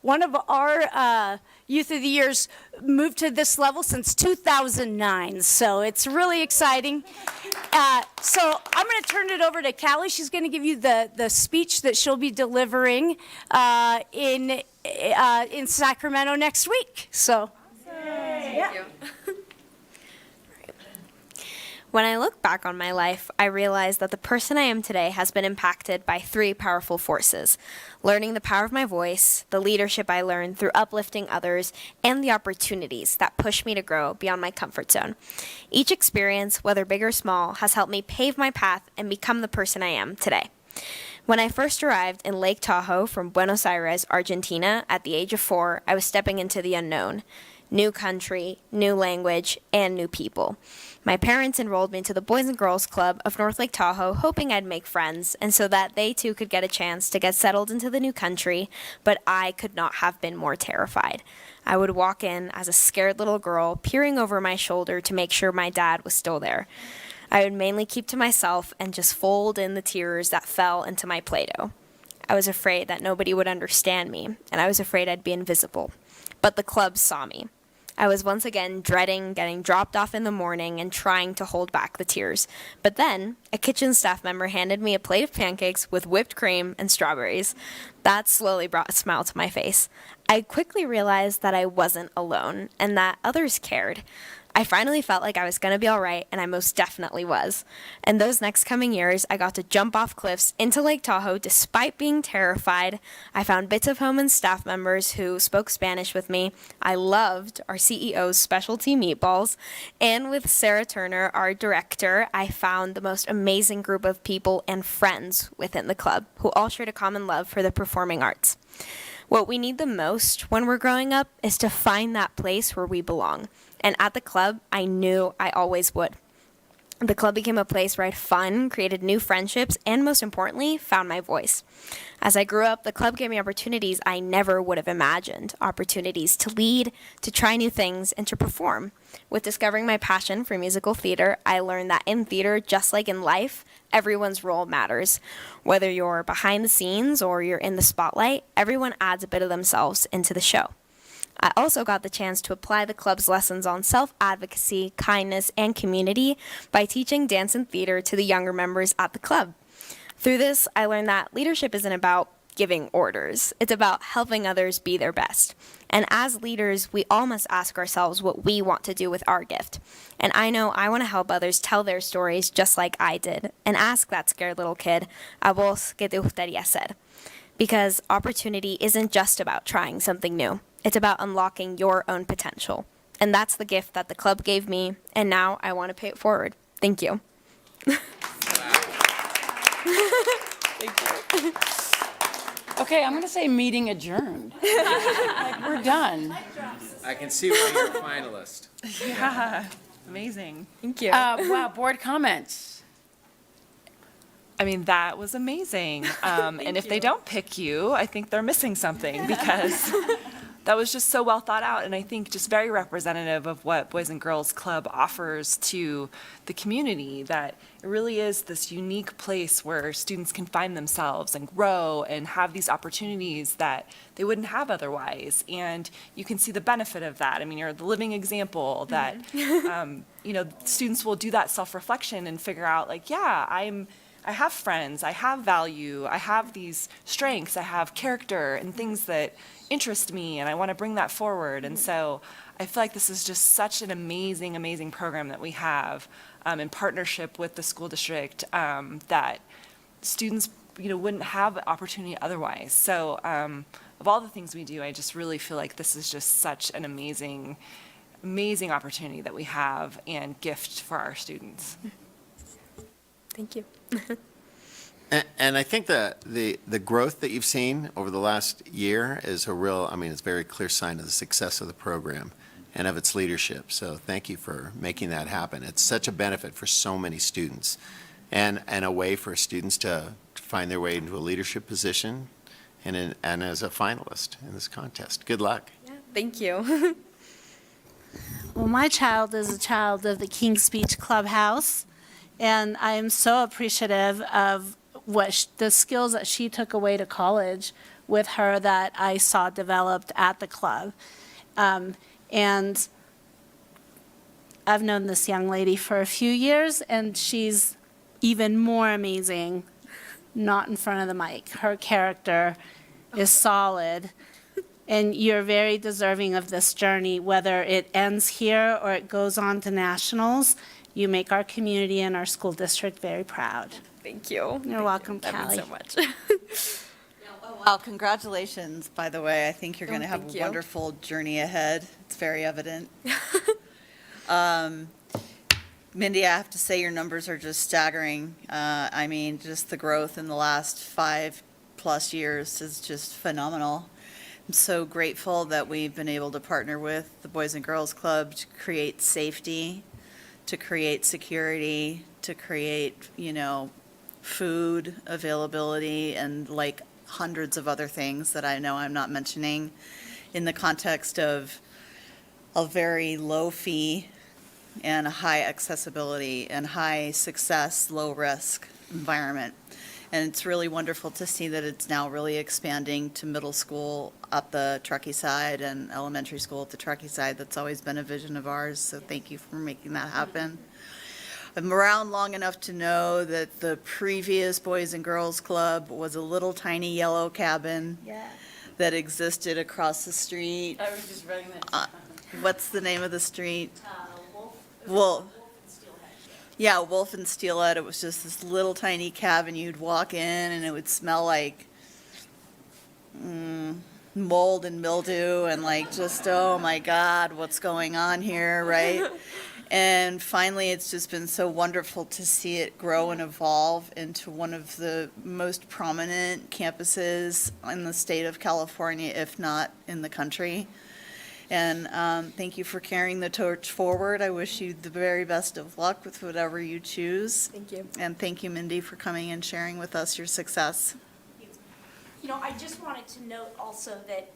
one of our Youth of the Years move to this level since 2009, so it's really exciting. So I'm going to turn it over to Callie. She's going to give you the speech that she'll be delivering in Sacramento next week. So. Thank you. When I look back on my life, I realize that the person I am today has been impacted by 3 powerful forces: learning the power of my voice, the leadership I learned through uplifting others, and the opportunities that push me to grow beyond my comfort zone. Each experience, whether big or small, has helped me pave my path and become the person I am today. When I first arrived in Lake Tahoe from Buenos Aires, Argentina, at the age of 4, I was stepping into the unknown. New country, new language, and new people. My parents enrolled me into the Boys and Girls Club of North Lake Tahoe, hoping I'd make friends, and so that they too could get a chance to get settled into the new country, but I could not have been more terrified. I would walk in as a scared little girl, peering over my shoulder to make sure my dad was still there. I would mainly keep to myself and just fold in the tears that fell into my Play-Doh. I was afraid that nobody would understand me, and I was afraid I'd be invisible. But the club saw me. I was once again dreading getting dropped off in the morning and trying to hold back the tears. But then, a kitchen staff member handed me a plate of pancakes with whipped cream and strawberries. That slowly brought a smile to my face. I quickly realized that I wasn't alone and that others cared. I finally felt like I was going to be all right, and I most definitely was. And those next coming years, I got to jump off cliffs into Lake Tahoe despite being terrified. I found bits of home and staff members who spoke Spanish with me. I loved our CEO's specialty meatballs. And with Sarah Turner, our director, I found the most amazing group of people and friends within the club who all shared a common love for the performing arts. What we need the most when we're growing up is to find that place where we belong. And at the club, I knew I always would. The club became a place where I had fun, created new friendships, and most importantly, found my voice. As I grew up, the club gave me opportunities I never would have imagined. Opportunities to lead, to try new things, and to perform. With discovering my passion for musical theater, I learned that in theater, just like in life, everyone's role matters. Whether you're behind the scenes or you're in the spotlight, everyone adds a bit of themselves into the show. I also got the chance to apply the club's lessons on self-advocacy, kindness, and community by teaching dance and theater to the younger members at the club. Through this, I learned that leadership isn't about giving orders. It's about helping others be their best. And as leaders, we all must ask ourselves what we want to do with our gift. And I know I want to help others tell their stories just like I did, and ask that scared little kid, ¿A vos qué te gustaría ser? Because opportunity isn't just about trying something new. It's about unlocking your own potential. And that's the gift that the club gave me, and now I want to pay it forward. Thank you. Thank you. Okay, I'm going to say meeting adjourned. Like, we're done. I can see why you're a finalist. Yeah, amazing. Thank you. Wow, board comments. I mean, that was amazing. And if they don't pick you, I think they're missing something because that was just so well thought out, and I think just very representative of what Boys and Girls Club offers to the community, that it really is this unique place where students can find themselves and grow and have these opportunities that they wouldn't have otherwise. And you can see the benefit of that. I mean, you're the living example that, students will do that self-reflection and figure out, like, yeah, I have friends, I have value, I have these strengths, I have character and things that interest me, and I want to bring that forward. And so I feel like this is just such an amazing, amazing program that we have in partnership with the school district that students, wouldn't have opportunity otherwise. So of all the things we do, I just really feel like this is just such an amazing, amazing opportunity that we have and gift for our students. Thank you. And I think that the growth that you've seen over the last year is it's a very clear sign of the success of the program and of its leadership. So thank you for making that happen. It's such a benefit for so many students and a way for students to find their way into a leadership position and as a finalist in this contest. Good luck. Yeah, thank you. Well, my child is a child of the King's Speech Clubhouse, and I am so appreciative of the skills that she took away to college with her that I saw developed at the club. And I've known this young lady for a few years, and she's even more amazing not in front of the mic. Her character is solid, and you're very deserving of this journey, whether it ends here or it goes on to nationals. You make our community and our school district very proud. Thank you. You're welcome, That Callie. means so much. Well, congratulations, by the way. I think you're going to have thank a you. wonderful journey ahead. It's very evident. Mindy, I have to say your numbers are just staggering. I mean, just the growth in the last 5+ years is just phenomenal. I'm so grateful that we've been able to partner with the Boys and Girls Club to create safety, to create security, to create, food availability, and like hundreds of other things that I know I'm not mentioning in the context of a very low fee and a high accessibility and high success, low risk environment. And it's really wonderful to see that it's now really expanding to middle school at the Truckee side and elementary school at the Truckee side. That's always been a vision of ours, so thank you for making that happen. I'm around long enough to know that the previous Boys and Girls Club was a little tiny yellow cabin that existed across the street. I was just writing that. What's the name of the street? Wolf. Yeah, Wolf and Steelhead. It was just this little tiny cabin. You'd walk in and it would smell like mold and mildew and like just, oh my God, what's going on here, right? And finally, it's just been so wonderful to see it grow and evolve into one of the most prominent campuses in the state of California, if not in the country. And thank you for carrying the torch forward. I wish you the very best of luck with whatever you choose. Thank you. And thank you, Mindy, for coming and sharing with us your success. You know, I just wanted to note also that,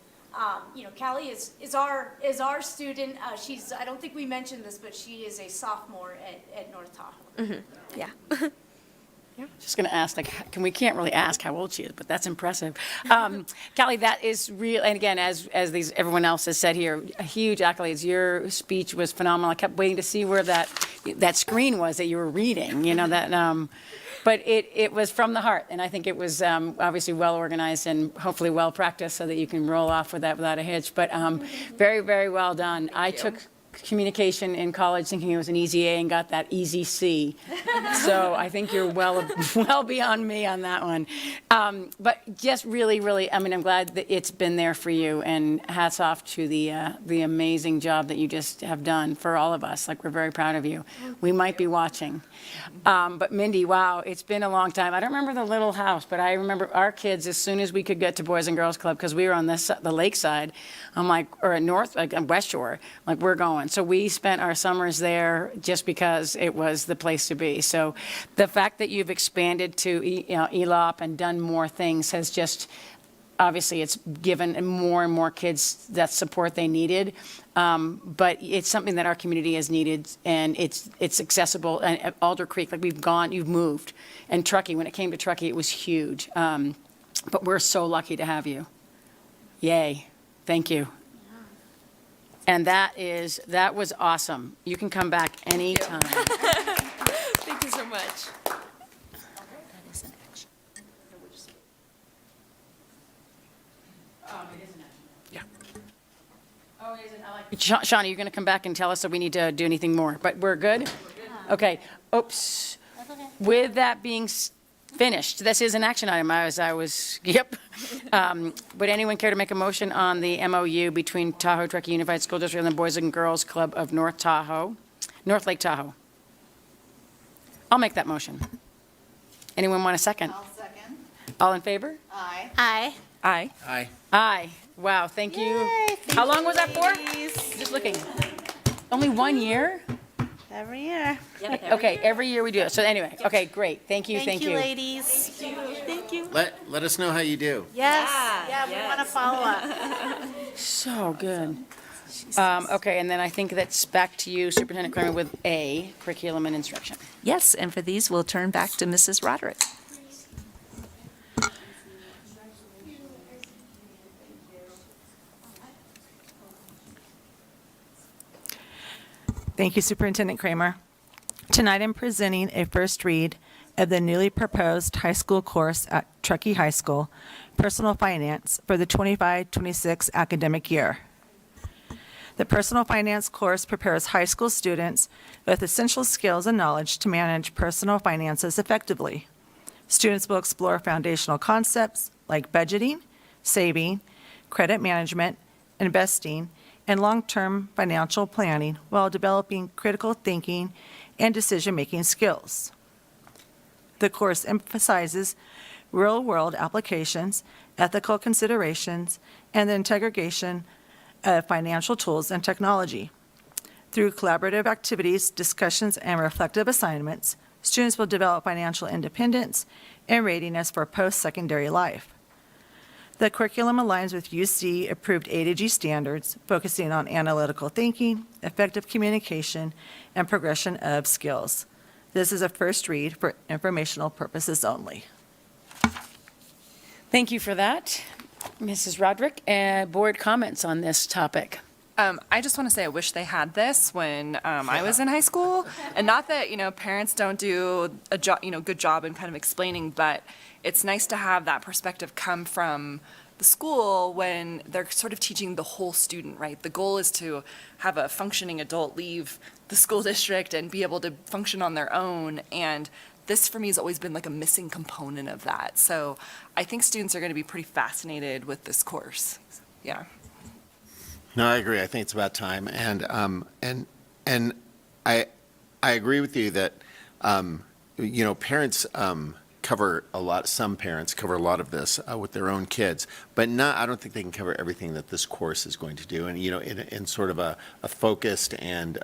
you know, Callie is our student. She's, I don't think we mentioned this, but she is a sophomore at North Tahoe. Yeah. Just going to ask, like, we can't really ask how old she is, but that's impressive. Callie, that is real, and again, as everyone else has said here, a huge accolades. Your speech was phenomenal. I kept waiting to see where that screen was that you were reading, you know, that, but it was from the heart, and I think it was obviously well organized and hopefully well practiced so that you can roll off with that without a hitch. But very, very well done. I took communication in college thinking it was an easy A and got that easy C. So I think you're well beyond me on that one. But just really, really, I mean, I'm glad that it's been there for you, and hats off to the amazing job that you just have done for all of us. Like, we're very proud of you. We might be watching. But Mindy, wow, it's been a long time. I don't remember the little house, but I remember our kids, as soon as we could get to Boys and Girls Club, because we were on the lakeside, I'm like, or North, like West Shore, like, we're going. So we spent our summers there just because it was the place to be. So the fact that you've expanded to ELOP and done more things has just, obviously, it's given more and more kids that support they needed. But it's something that our community has needed, and it's accessible. And at Alder Creek, like, you've moved. And Truckee, when it came to Truckee, it was huge. But we're so lucky to have you. Yay. Thank you. And that was awesome. You can come back anytime. Thank you so much. Shawnee, you're going to come back and tell us if we need to do anything more, but we're good? Okay. Oops. With that being finished, this is an action item, yep. Would anyone care to make a motion on the MOU between Tahoe Truckee Unified School District and the Boys and Girls Club of North Lake Tahoe? I'll make that motion. Anyone want a second? I'll second. All in favor? Aye. Aye. Aye. Aye. Aye. Wow, thank you. How long was that for? Just looking. Only 1 year? Every year. Okay, every year we do it. So anyway, okay, great. Thank you, thank you. ladies. Thank you. Let us know how you do. Yes. Yeah, we want to follow up. So good. Okay, and then I think that's back to you, Superintendent Kramer, with A, curriculum and instruction. Yes, and for these, we'll turn back to Mrs. Roderick. Thank you, Superintendent Kramer. Tonight I'm presenting a first read of the newly proposed high school course at Truckee High School, Personal Finance, for the 25-26 academic year. The Personal Finance course prepares high school students with essential skills and knowledge to manage personal finances effectively. Students will explore foundational concepts like budgeting, saving, credit management, investing, and long-term financial planning while developing critical thinking and decision-making skills. The course emphasizes real-world applications, ethical considerations, and the integration of financial tools and technology. Through collaborative activities, discussions, and reflective assignments, students will develop financial independence and readiness for post-secondary life. The curriculum aligns with UC-approved A to G standards, focusing on analytical thinking, effective communication, and progression of skills. This is a first read for informational purposes only. Thank you for that, Mrs. Roderick. Board comments on this topic? I just want to say I wish they had this when I was in high school. And not that, parents don't do a good job in kind of explaining, but it's nice to have that perspective come from the school when they're sort of teaching the whole student, right? The goal is to have a functioning adult leave the school district and be able to function on their own. And this, for me, has always been like a missing component of that. So I think students are going to be pretty fascinated with this course. Yeah. No, I agree. I think it's about time. And I agree with you that, parents cover a lot, some parents cover a lot of this with their own kids, but I don't think they can cover everything that this course is going to do. And, in sort of a focused and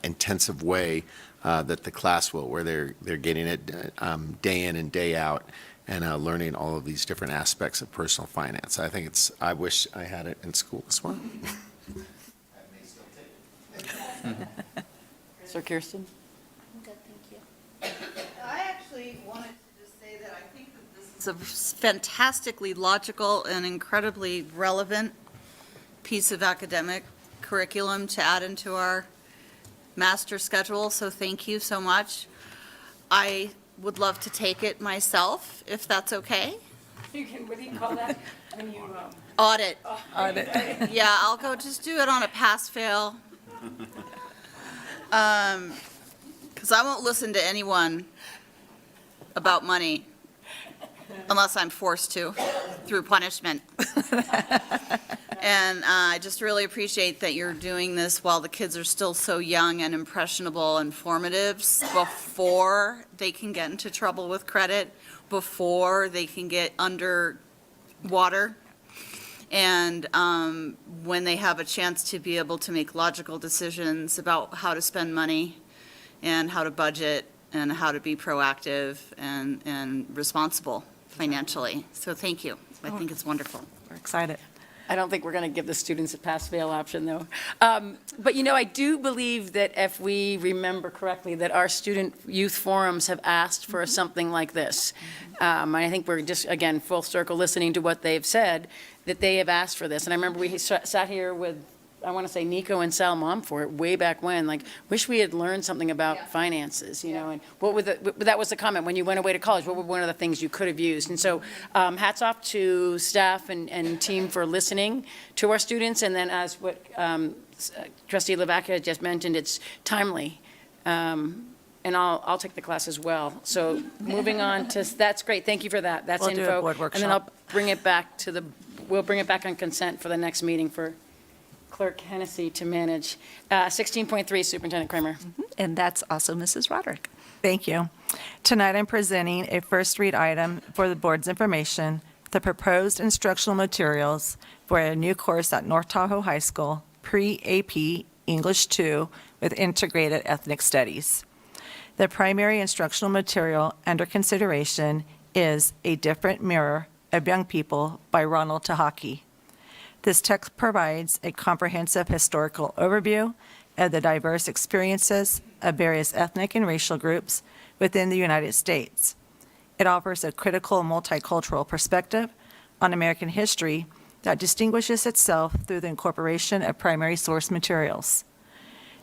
intensive way that the class will, where they're getting it day in and day out and learning all of these different aspects of personal finance. I wish I had it in school as well. Sir Kirsten? Good, thank you. I actually wanted to just say that I think that this is a fantastically logical and incredibly relevant piece of academic curriculum to add into our master schedule, so thank you so much. I would love to take it myself, if that's okay. You can, what do you call that? When you, Audit. Audit. Yeah, I'll go just do it on a pass-fail. Because I won't listen to anyone about money unless I'm forced to through punishment. And I just really appreciate that you're doing this while the kids are still so young and impressionable and formative, before they can get into trouble with credit, before they can get under water, and when they have a chance to be able to make logical decisions about how to spend money and how to budget and how to be proactive and responsible financially. So thank you. I think it's wonderful. We're excited. I don't think we're going to give the students a pass-fail option, though. But, I do believe that if we remember correctly, that our student youth forums have asked for something like this. And I think we're just, again, full circle listening to what they've said, that they have asked for this. And I remember we sat here with, I want to say, Nico and Sal Momfort way back when, like, wish we had learned something about finances, and what were that was the comment, when you went away to college, what were one of the things you could have used? And so hats off to staff and team for listening to our students, and then as what Trustee Lavaca just mentioned, it's timely. And I'll take the class as well. So moving on to, that's great, thank you for that, that's We'll do a info. board And then I'll workshop. bring it back we'll bring it back on consent for the next meeting for Clerk Hennessy to manage. 16.3, Superintendent Kramer. And that's also Mrs. Roderick. Thank you. Tonight, I'm presenting a first read item for the board's information, the proposed instructional materials for a new course at North Tahoe High School, pre-AP English 2 with integrated ethnic studies. The primary instructional material under consideration is A Different Mirror of Young People by Ronald Tahaki. This text provides a comprehensive historical overview of the diverse experiences of various ethnic and racial groups within the United States. It offers a critical multicultural perspective on American history that distinguishes itself through the incorporation of primary source materials.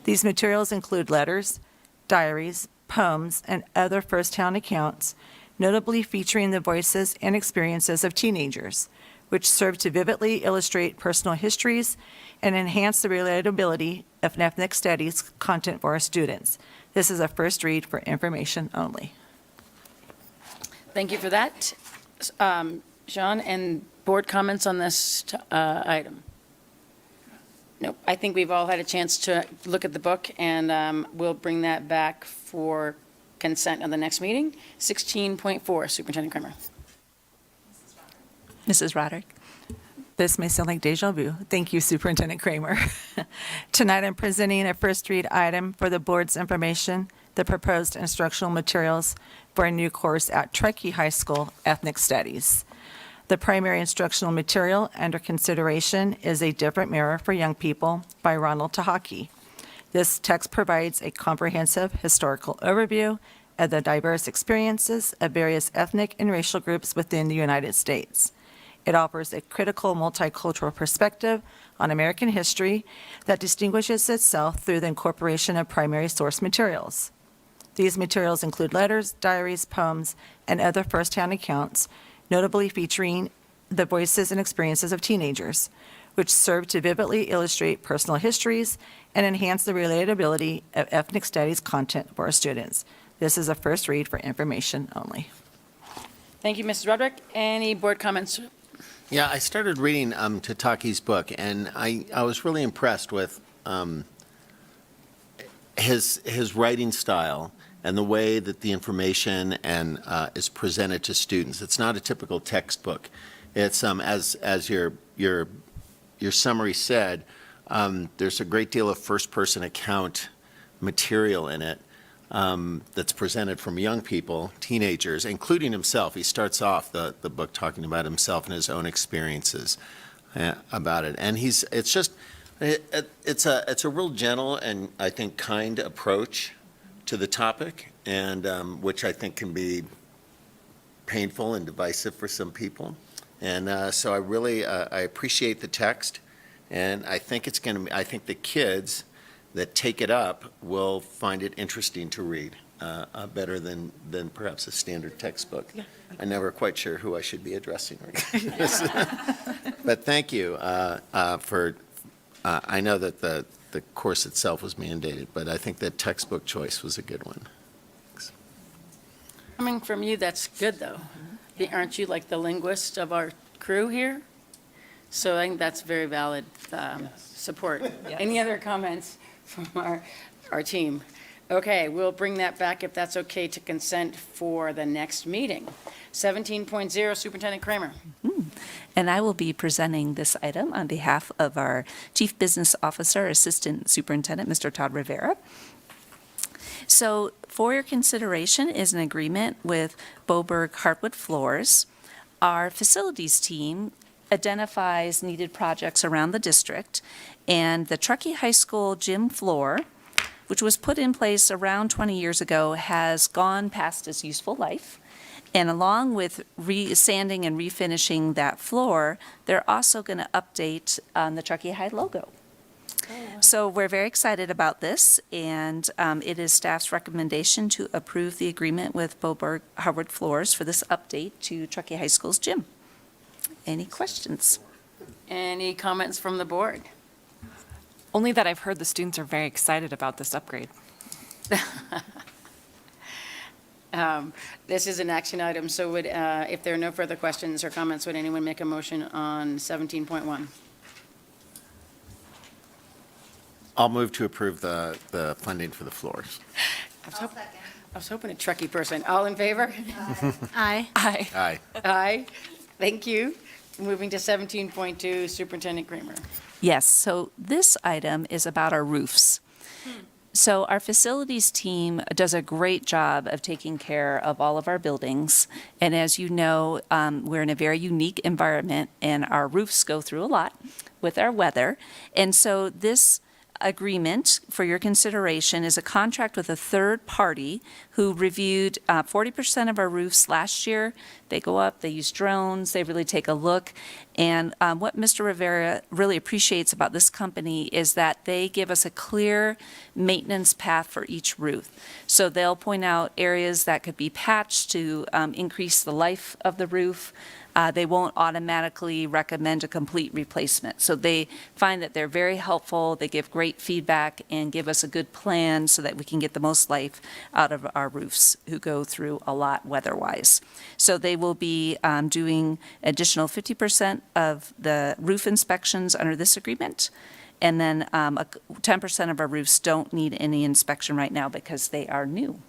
These materials include letters, diaries, poems, and other first-hand accounts, notably featuring the voices and experiences of teenagers, which serve to vividly illustrate personal histories and enhance the relatability of ethnic studies content for our students. This is a first read for information only. Thank you for that. Sean, and board comments on this item? Nope, I think we've all had a chance to look at the book, and we'll bring that back for consent on the next meeting. 16.4, Superintendent Kramer. Mrs. Roderick. This may sound like deja vu. Thank you, Superintendent Kramer. Tonight, I'm presenting a first read item for the board's information, the proposed instructional materials for a new course at Truckee High School, Ethnic Studies. The primary instructional material under consideration is A Different Mirror for Young People by Ronald Tahaki. This text provides a comprehensive historical overview of the diverse experiences of various ethnic and racial groups within the United States. It offers a critical multicultural perspective on American history that distinguishes itself through the incorporation of primary source materials. These materials include letters, diaries, poems, and other first-hand accounts, notably featuring the voices and experiences of teenagers, which serve to vividly illustrate personal histories and enhance the relatability of ethnic studies content for our students. This is a first read for information only. Thank you, Mrs. Roderick. Any board comments? Yeah, I started reading Tataki's book, and I was really impressed with his writing style and the way that the information is presented to students. It's not a typical textbook. It's as your summary said, there's a great deal of first-person account material in it that's presented from young people, teenagers, including himself. He starts off the book talking about himself and his own experiences about it, and it's a real gentle and I think kind approach to the topic, and which I think can be painful and divisive for some people. And so I really I appreciate the text, and I think I think the kids that take it up will find it interesting to read, better than perhaps a standard textbook. Yeah. I'm never quite sure who I should be addressing. But thank you for. I know that the course itself was mandated, but I think that textbook choice was a good one. Thanks. Coming from you, that's good, though. Aren't you like the linguist of our crew here? So I think that's very valid support. Yes. Any other comments from our team? Okay, we'll bring that back, if that's okay, to consent for the next meeting. 17.0, Superintendent Kramer. And I will be presenting this item on behalf of our Chief Business Officer, Assistant Superintendent, Mr. Todd Rivera. So for your consideration is an agreement with Boberg Hardwood Floors. Our facilities team identifies needed projects around the district, and the Truckee High School gym floor, which was put in place around 20 years ago, has gone past its useful life. And along with sanding and refinishing that floor, they're also going to update the Truckee High logo. So we're very excited about this, and it is staff's recommendation to approve the agreement with Boberg Hardwood Floors for this update to Truckee High School's gym. Any questions? Any comments from the board? Only that I've heard the students are very excited about this upgrade. This is an action item, so if there are no further questions or comments, would anyone make a motion on 17.1? I'll move to approve the funding for the floors. I was hoping a Truckee person. All in favor? Aye. Aye. Aye. Aye. Thank you. Moving to 17.2, Superintendent Kramer. Yes, so this item is about our roofs. So our facilities team does a great job of taking care of all of our buildings. And as you know, we're in a very unique environment, and our roofs go through a lot with our weather. And so this agreement for your consideration is a contract with a third party who reviewed 40% of our roofs last year. They go up, they use drones, they really take a look. And what Mr. Rivera really appreciates about this company is that they give us a clear maintenance path for each roof. So they'll point out areas that could be patched to increase the life of the roof. They won't automatically recommend a complete replacement. So they find that they're very helpful, they give great feedback, and give us a good plan so that we can get the most life out of our roofs, who go through a lot weather-wise. So they will be doing additional 50% of the roof inspections under this agreement, and then 10% of our roofs don't need any inspection right now because they are new.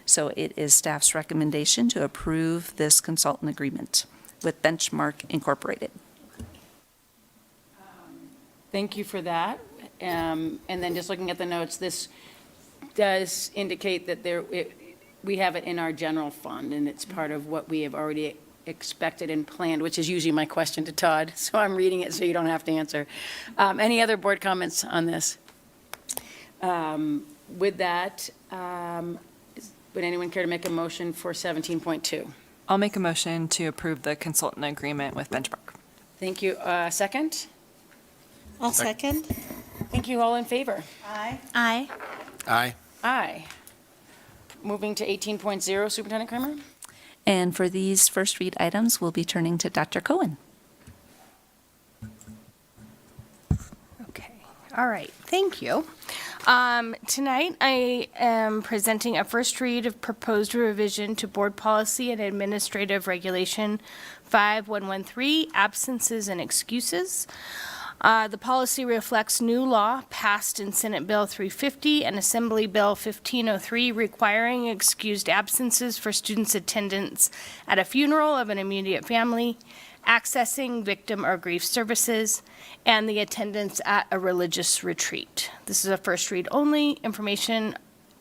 So it is staff's recommendation to approve this consultant agreement with Benchmark Incorporated. Thank you for that. And then just looking at the notes, this does indicate that we have it in our general fund, and it's part of what we have already expected and planned, which is usually my question to Todd. So I'm reading it so you don't have to answer. Any other board comments on this? With that, would anyone care to make a motion for 17.2? I'll make a motion to approve the consultant agreement with Benchmark. Thank you. Second? I'll second. Thank you. All in favor? Aye. Aye. Aye. Aye. Moving to 18.0, Superintendent Kramer? And for these first read items, we'll be turning to Dr. Cohen. All right, thank you. Tonight, I am presenting a first read of proposed revision to Board Policy and Administrative Regulation 5113, Absences and Excuses. The policy reflects new law passed in Senate Bill 350 and Assembly Bill 1503 requiring excused absences for students' attendance at a funeral of an immediate family, accessing victim or grief services, and the attendance at a religious retreat. This is a first read only information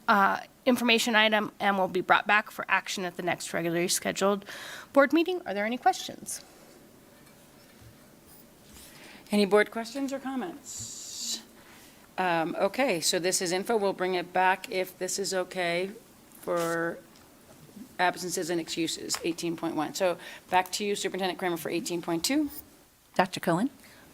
item and will be brought back for action at the next regularly scheduled board meeting. Are there any questions? Any board questions or comments? Okay, so this is info. We'll bring it back if this is okay for absences and excuses, 18.1. So back to you, Superintendent Kramer, for 18.2. Dr. Cohen?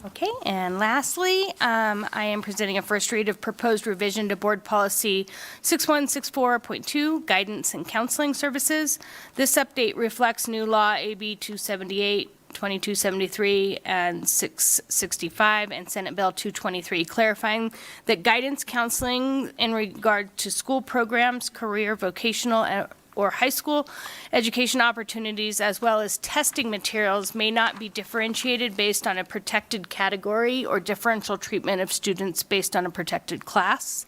Okay, and lastly, I am presenting a first read of proposed revision to Board Policy 6164.2, Guidance and Counseling Services. This update reflects new law AB 278, 2273 and 665 and Senate Bill 223, clarifying that guidance counseling in regard to school programs, career, vocational, or high school education opportunities, as well as testing materials, may not be differentiated based on a protected category or differential treatment of students based on a protected class.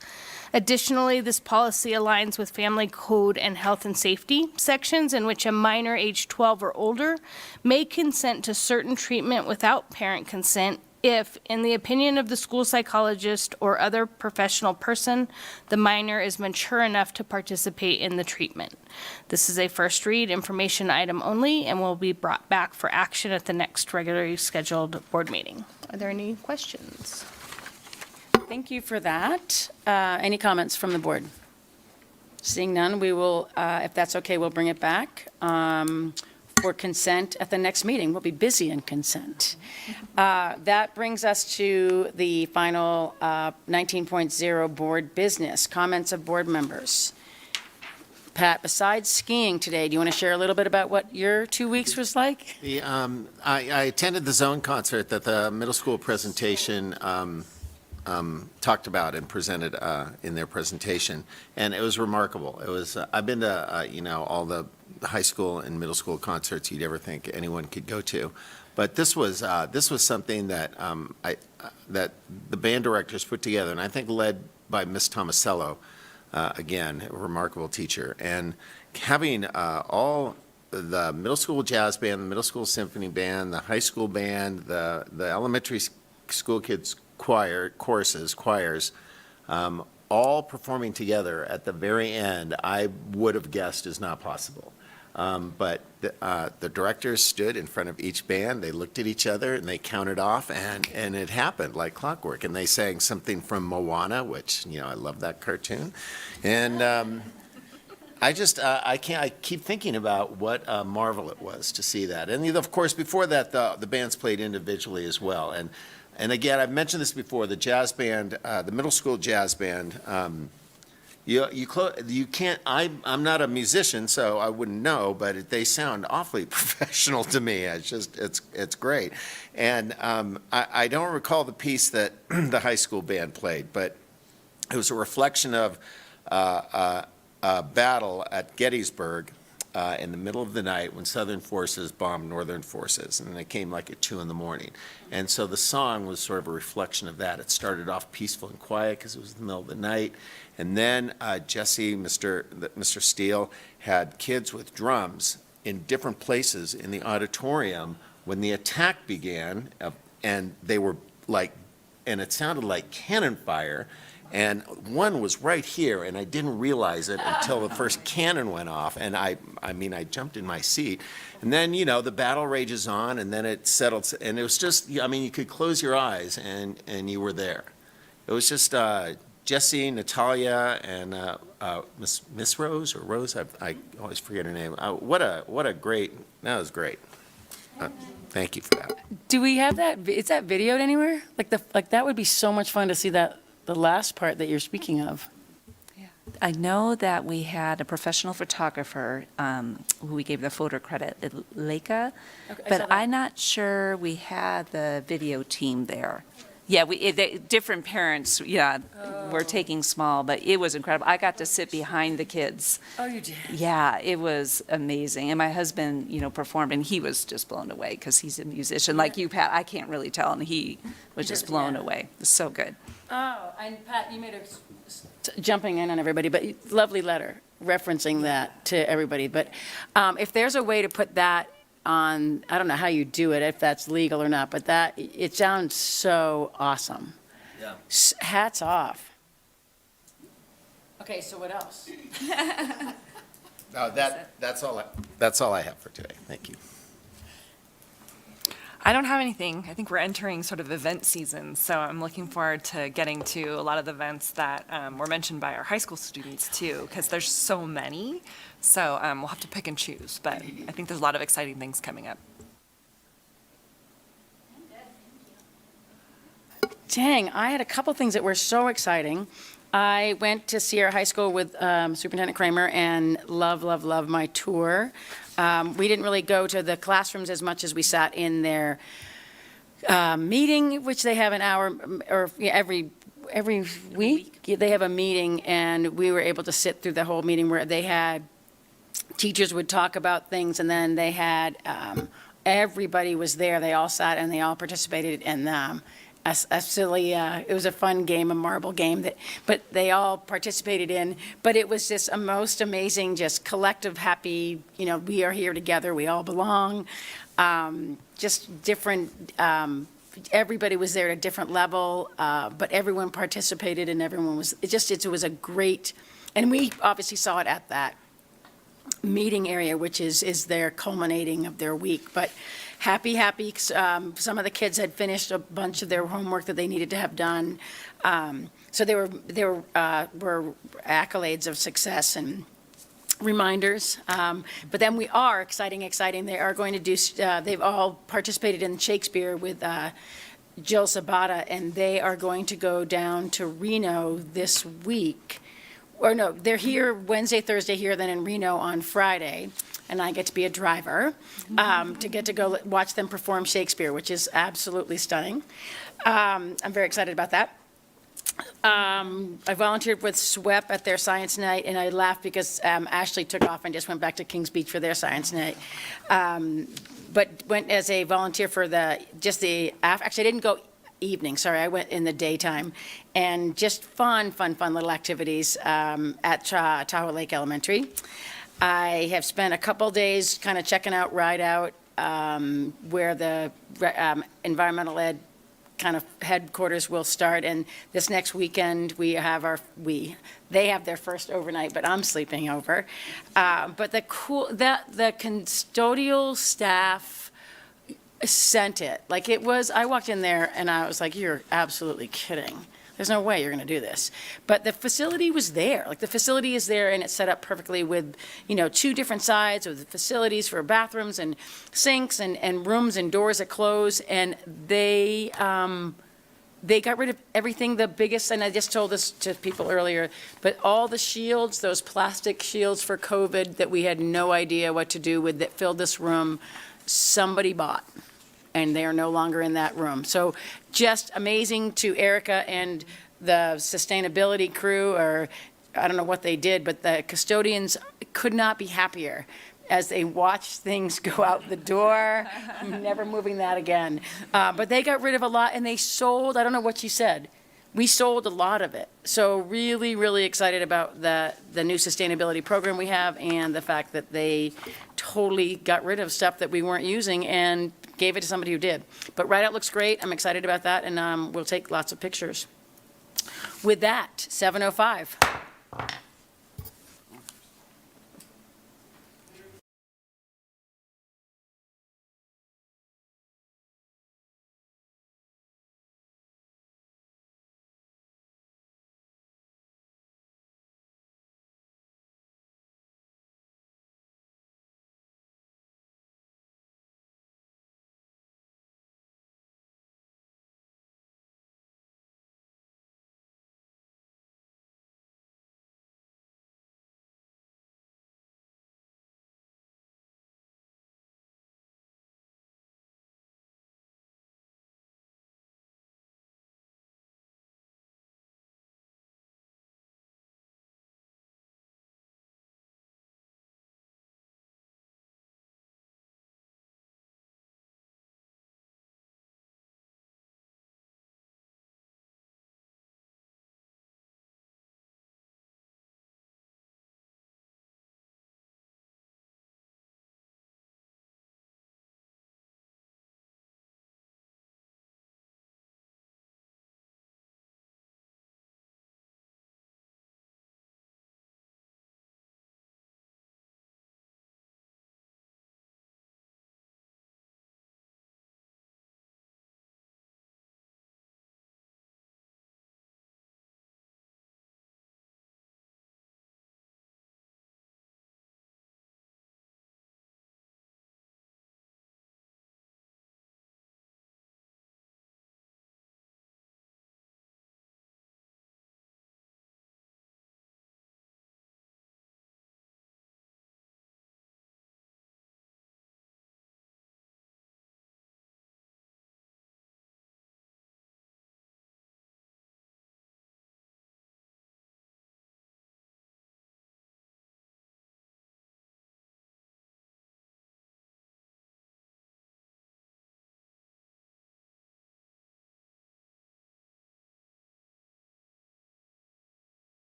Additionally, this policy aligns with Family Code and Health and Safety sections in which a minor age 12 or older may consent to certain treatment without parent consent if, in the opinion of the school psychologist or other professional person, the minor is mature enough to participate in the treatment. This is a first read information item only and will be brought back for action at the next regularly scheduled board meeting. Are there any questions? Thank you for that. Any comments from the board? Seeing none, we will, if that's okay, we'll bring it back for consent at the next meeting. We'll be busy in consent. That brings us to the final 19.0 board business. Comments of board members. Pat, besides skiing today, do you want to share a little bit about what your 2 weeks was like? I attended the Zone concert that the middle school presentation talked about and presented in their presentation, and it was remarkable. It was I've been to all the high school and middle school concerts you'd ever think anyone could go to, but this was something that that the band directors put together, and I think led by Miss Tomasello, again, a remarkable teacher, and having all the middle school jazz band, the middle school symphony band, the high school band, the elementary school kids choirs, all performing together at the very end, I would have guessed is not possible. But the directors stood in front of each band, they looked at each other, and they counted off, and it happened like clockwork. And they sang something from Moana, which, I love that cartoon. And I keep thinking about what a marvel it was to see that. And of course, before that, the bands played individually as well. And again, I've mentioned this before, the jazz band, the middle school jazz band, you can't, I'm not a musician, so I wouldn't know, but they sound awfully professional to me. It's great. And I don't recall the piece that the high school band played, but it was a reflection of a battle at Gettysburg in the middle of the night when Southern forces bombed Northern forces, and they came like at 2 a.m. And so the song was sort of a reflection of that. It started off peaceful and quiet because it was the middle of the night, and then Jesse, Mr. Steele, had kids with drums in different places in the auditorium when the attack began, and they were like, and it sounded like cannon fire. And one was right here, and I didn't realize it until the first cannon went off, and I jumped in my seat. And then, the battle rages on, and then it settled, and it was just, you could close your eyes, and you were there. It was just Jesse, Natalia, and Miss Rose, or Rose, I always forget her name. What a great, that was great. Thank you for that. Do we have that, is that videoed anywhere? Like that would be so much fun to see that. The last part that you're speaking of. I know that we had a professional photographer who we gave the photo credit, Leica, but I'm not sure we had the video team there. Yeah, different parents, were taking small, but it was incredible. I got to sit behind the kids. Oh, you did? Yeah, it was amazing. And my husband, performed, and he was just blown away because he's a musician like you, Pat. I can't really tell, and he was just blown away. It was so good. Oh, and Pat, you made jumping in on everybody, but lovely letter referencing that to everybody. But if there's a way to put that on, I don't know how you do it, if that's legal or not, but it sounds so awesome. Yeah. Hats off. Okay, so what else? No, that's all I have for today. Thank you. I don't have anything. I think we're entering sort of event season, so I'm looking forward to getting to a lot of the events that were mentioned by our high school students too, because there's so many. So we'll have to pick and choose, but I think there's a lot of exciting things coming up. Dang, I had a couple things that were so exciting. I went to Sierra High School with Superintendent Kramer and love my tour. We didn't really go to the classrooms as much as we sat in their meeting, which they have an hour, or every week they have a meeting, and we were able to sit through the whole meeting where they had teachers would talk about things, and then they had everybody was there. They all sat and they all participated in a silly, it was a fun game, a marble game but they all participated in. But it was just a most amazing, just collective, happy, we are here together, we all belong. Just different, everybody was there at a different level, but everyone participated and everyone was, it was a great, and we obviously saw it at that meeting area, which is their culminating of their week. But happy. Some of the kids had finished a bunch of their homework that they needed to have done. So there were accolades of success and reminders. But then we are exciting. They are going to do, they've all participated in Shakespeare with Jill Sabata, and they are going to go down to Reno this week. Or no, they're here Wednesday, Thursday here, then in Reno on Friday, and I get to be a driver to go watch them perform Shakespeare, which is absolutely stunning. I'm very excited about that. I volunteered with SWEP at their science night, and I laughed because Ashley took off and just went back to Kings Beach for their science night. But went as a volunteer for actually I didn't go evening, sorry, I went in the daytime, and just fun little activities at Tahoe Lake Elementary. I have spent a couple days kind of checking out Ride Out, where the environmental ed kind of headquarters will start, and this next weekend they have their first overnight, but I'm sleeping over. But the custodial staff sent it. Like it was, I walked in there and I was like, you're absolutely kidding. There's no way you're going to do this. But the facility was there. Like the facility is there, and it's set up perfectly with, 2 different sides of the facilities for bathrooms and sinks and rooms and doors that close. And they got rid of everything, the biggest, and I just told this to people earlier, but all the shields, those plastic shields for COVID that we had no idea what to do with that filled this room, somebody bought, and they are no longer in that room. So just amazing to Erica and the sustainability crew, or I don't know what they did, but the custodians could not be happier as they watched things go out the door. I'm never moving that again. But they got rid of a lot, and they sold, I don't know what you said, we sold a lot of it. So really excited about the new sustainability program we have, and the fact that they totally got rid of stuff that we weren't using and gave it to somebody who did. But Ride Out looks great. I'm excited about that, and we'll take lots of pictures. With that, 7:05.